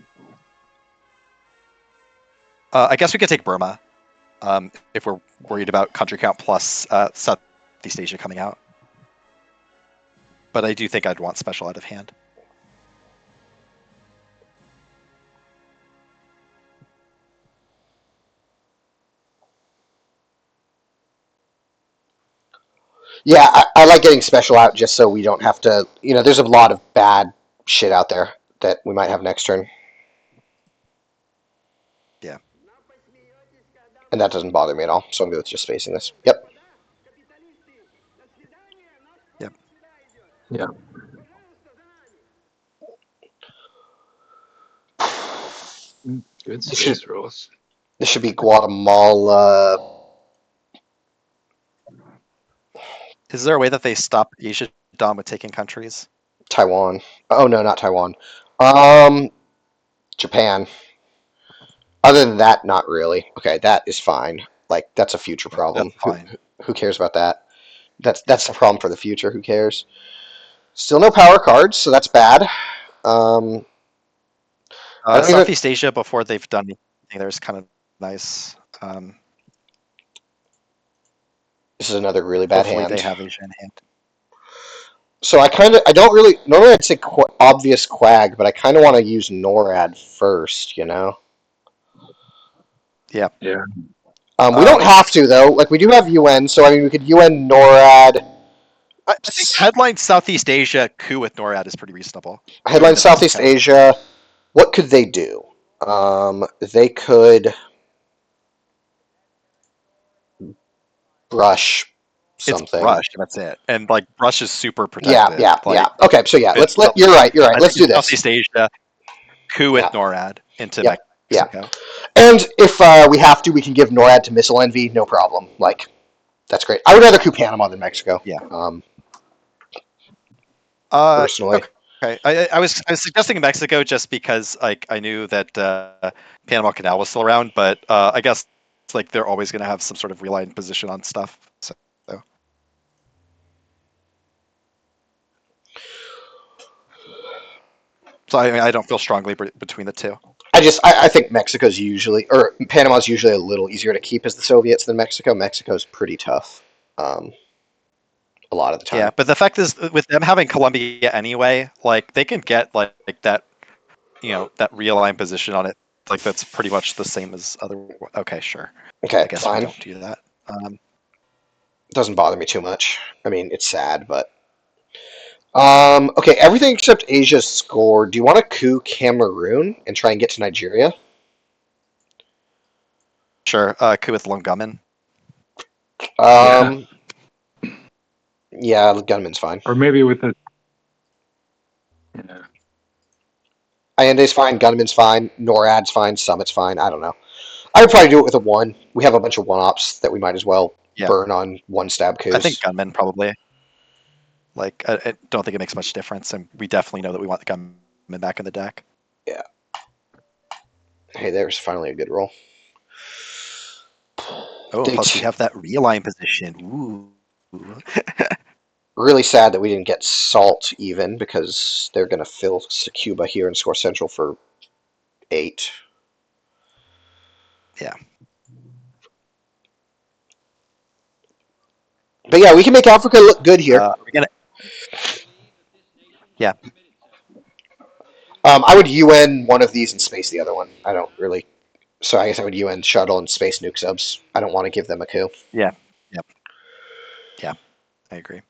I guess we could take Burma, if we're worried about country count plus Southeast Asia coming out. But I do think I'd want special out of hand. Yeah, I like getting special out just so we don't have to. There's a lot of bad shit out there that we might have next turn. Yeah. And that doesn't bother me at all. So I'm good with just facing this. Yep. Yeah. Good space rules. This should be Guatemala. Is there a way that they stop Asia Dom with taking countries? Taiwan. Oh no, not Taiwan. Japan. Other than that, not really. Okay, that is fine. Like that's a future problem. That's fine. Who cares about that? That's the problem for the future. Who cares? Still no power cards, so that's bad. I don't even- Southeast Asia, before they've done anything, there's kind of nice. This is another really bad Hopefully hand. they have Asia in hand. So I don't really, normally I'd say obvious Quag, but I kind of want to use NORAD first, Yeah. Yeah. We don't have to, though. Like, we do have UN, so, I mean, we could UN NORAD, I think headline Southeast Asia coup with NORAD is pretty reasonable. headline the Southeast Mexico. Asia. What could they do? They could brush something. It's Brush, and that's it. And like Brush is super Yeah, protected. yeah, like, yeah. Okay, so yeah, it's you're right. I Let's do think this. Southeast Asia coup with Yeah. NORAD into Yeah, yeah. Mexico. And if we have to, we can give NORAD to Missile Envy, no problem. Like, that's great. I would rather coup Panama than Mexico. Yeah. Personally. Okay, I was suggesting Mexico just because like I knew that Panama Canal was still around, but I guess it's like they're always going to have some sort of realigned position on stuff. So I don't feel strongly between the two. I think Mexico's usually, or Panama's usually a little easier to keep as the Soviets than Mexico. Mexico's pretty tough. A lot of the time. Yeah, but the fact is, with them having Colombia anyway, like they can get like that, that realigned position on it. Like that's pretty much the same as other. Okay, sure. Okay, I guess fine. we don't do that. Doesn't bother me too much. I mean, it's sad, but okay, everything except Asia's scored. Do you want to coup Cameroon and try and get to Nigeria? Sure. Coup with Lungaman. Yeah, Gunman's fine. Or maybe with a. Yeah. Allende's fine, Gunman's fine, NORAD's fine, Summit's fine. I don't know. I would probably do it with a 1. We have a bunch of 1-ops that we might as well burn on 1-stab coups. I think Gunman probably. Like, I don't think it makes much difference, and we definitely know that we want the Gunman back in the deck. Yeah. Hey, there's finally a good roll. Oh, plus we have that realign position. Ooh. Really sad that we didn't get Salt even, because they're going to fill Cuba here and score Central for 8. Yeah. But yeah, we can make Africa look good here. We're gonna. Yeah. I would UN one of these and space the other one. I don't really. So I guess I would UN Shuttle and space nuke subs. I don't want to give them a coup. Yeah. Yep. Yeah. I agree.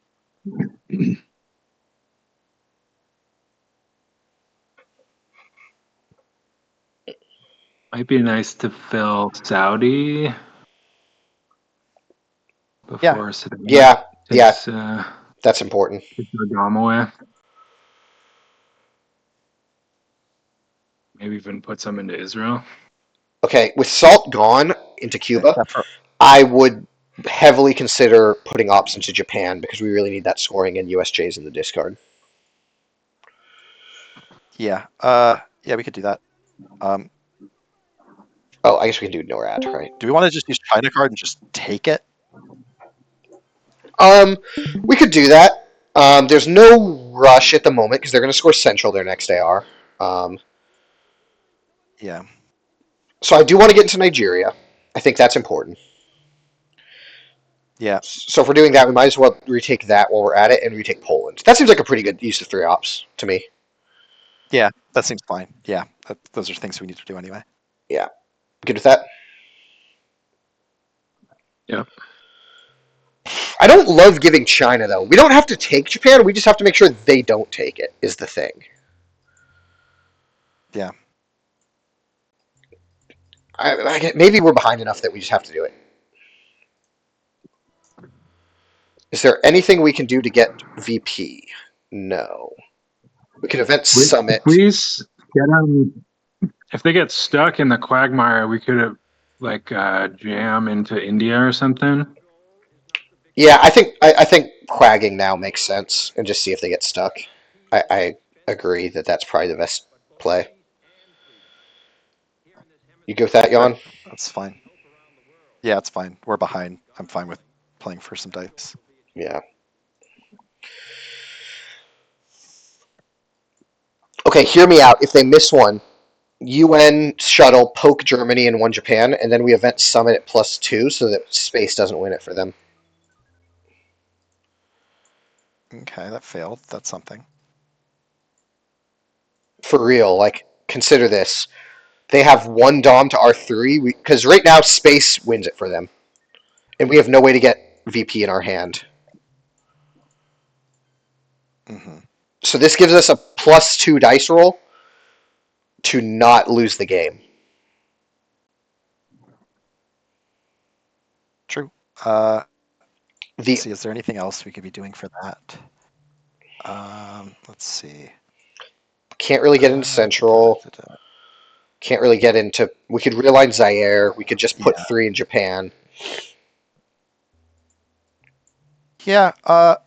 Might be nice to fill Saudi before Saddam Yeah, takes, that's important. takes Saddam away. Maybe even put some into Israel. Okay, with Salt gone into Cuba, Except for- I would heavily consider putting ops into Japan because we really need that scoring and USJs in the discard. Yeah. Yeah, we could do that. Oh, I guess we can do NORAD, right? Do we want to just use China card and just take it? We could do that. There's no rush at the moment because they're going to score Central their next AR. Yeah. So I do want to get into Nigeria. I think that's important. Yeah. So if we're doing that, we might as well retake that while we're at it and retake Poland. That seems like a pretty good use of 3 ops to me. Yeah, that seems fine. Yeah, those are things we need to do anyway. Good with that? Yep. I don't love giving China, though. We don't have to take Japan. We just have to make sure they don't take it, is the thing. Yeah. Maybe we're behind enough that we just have to do it. Is there anything we can do to get VP? No. We can event Summit. Please get them. If they get stuck in the quagmire, we could have like jam into India or something. Yeah, I think quagging now makes sense and just see if they get stuck. I agree that that's probably the best play. You go with that, Jan? That's fine. Yeah, it's fine. We're behind. I'm fine with playing for some dice. Yeah. Okay, hear me out. If they miss one, UN shuttle, poke Germany and 1 Japan, and then we event Summit at +2 so that space doesn't win it for them. Okay, that failed. That's something. For real, like, consider this. They have 1 Dom to R3, because right now space wins it for them. And we have no way to get VP in our hand. Hmm. So this gives us a +2 dice roll to not lose the game. True. The Let's see, is there anything else we could be doing for that? Let's see. Can't really get into Central. Can't really get into... We could realign Zaire. We could just put 3 in Japan. Yeah, I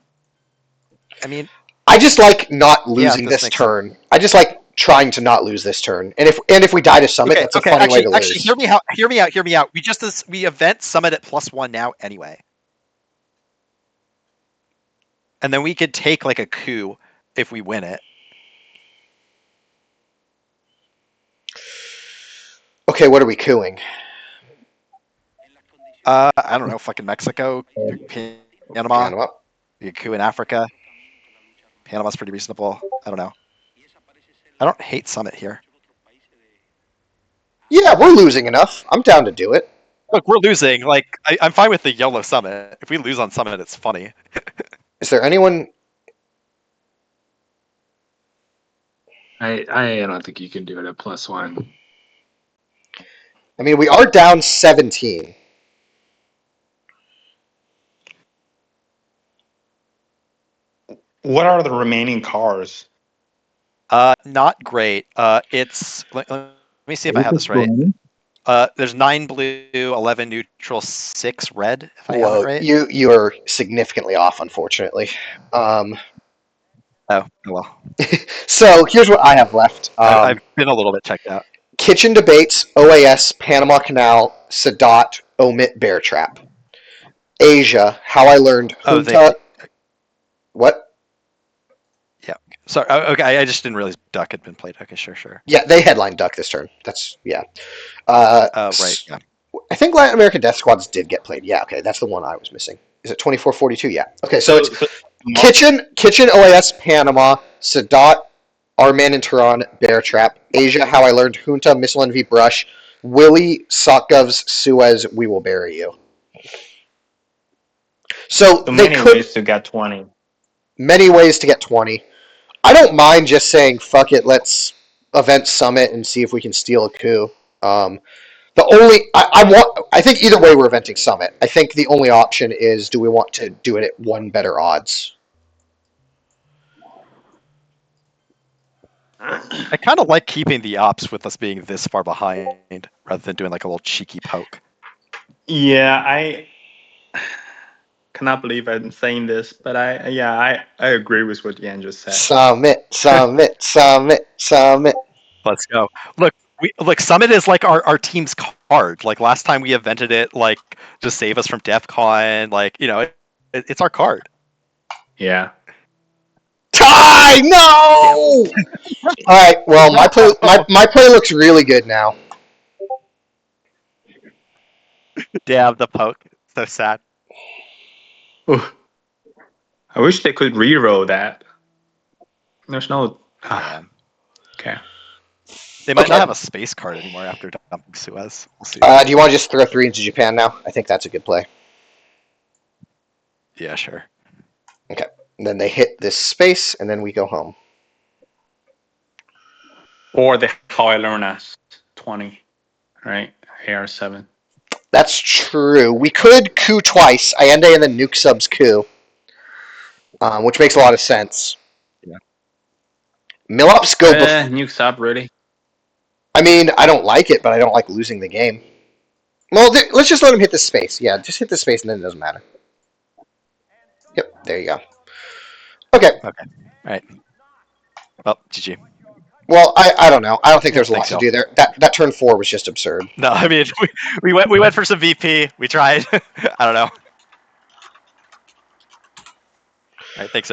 mean, I just like not Yeah, losing this this makes turn. I just like trying to not lose this turn. And if we die to Summit, that's a funny way to lose. Actually, hear me out. We event Summit at +1 now anyway. And then we could take like a coup if we win it. Okay, what are we cooing? I don't know, fucking Mexico, Panama, Panama? you coup in Africa. Panama's pretty reasonable. I don't know. I don't hate Summit here. Yeah, we're losing enough. I'm down to do it. Look, we're losing. Like, I'm fine with the YOLO Summit. If we lose on Summit, it's funny. Is there anyone... I don't think you can do it at +1. I mean, we are down 17. What are the remaining cars? Not great. It's let me see if I have this right. There's 9 blue, 11 neutral, 6 red. If I have it Whoa, right. you're significantly off, unfortunately. Oh well. So here's what I have left. I've been a little bit checked out. Kitchen debates, OAS, Panama Canal, Sadat, omit Bear Trap. Asia, How I Learned Oh, Junta. What? Sorry. Okay, I just didn't realize Duck had been played. Okay, sure. Yeah, they headlined Duck this turn. That's, yeah. Right. Yeah. I think Latin American Death Squads did get played. Yeah, okay, that's the one I was missing. Is it 2442? Yeah. Okay, so it's Kitchen, OAS, Panama, Sadat, Arman and Tehran, Bear Trap, Asia, How I Learned Junta, Missile Envy, Brush, Willie, Sockgovs, Suez, We Will Bury You. So they many could ways to get 20. many ways to get 20. I don't mind just saying fuck it, let's event Summit and see if we can steal a coup. I think either way we're eventing Summit. I think the only option is, do we want to do it at 1 better odds? I kind of like keeping the ops with us being this far behind, rather than doing like a little cheeky poke. Yeah, I cannot believe I'm saying this, but I agree with what Yan just said. Summit. Let's go. Look, Summit is like our team's card. Like last time we invented it, like to save us from DEFCON. Like it's our card. Yeah. Tie! No! All right. Well, my play looks really good now. Damn the poke. So sad. Ooh. I wish they could reroll that. There's no. Man. Okay. They might Okay. not have a space card anymore after dumping Suez. We'll see. Do you want to just throw 3 into Japan now? I think that's a good play. Yeah, sure. And then they hit this space, and then we go home. Or the How I Learn As 20, right? AR7. That's true. We could coup twice. Allende and then nuke subs coup. Which makes a lot of sense. Yeah. Milops go before. Nuke sub, really? I mean, I don't like it, but I don't like losing the game. Well, let's just let him hit the space. Yeah, just hit the space, and then it doesn't matter. Yep, there you go. Okay. Well, GG. Well, I don't know. I don't think there's a Think lot so. to do there. That turn 4 was just absurd. No, I mean we went for some VP. We tried. I don't know. All right, thanks.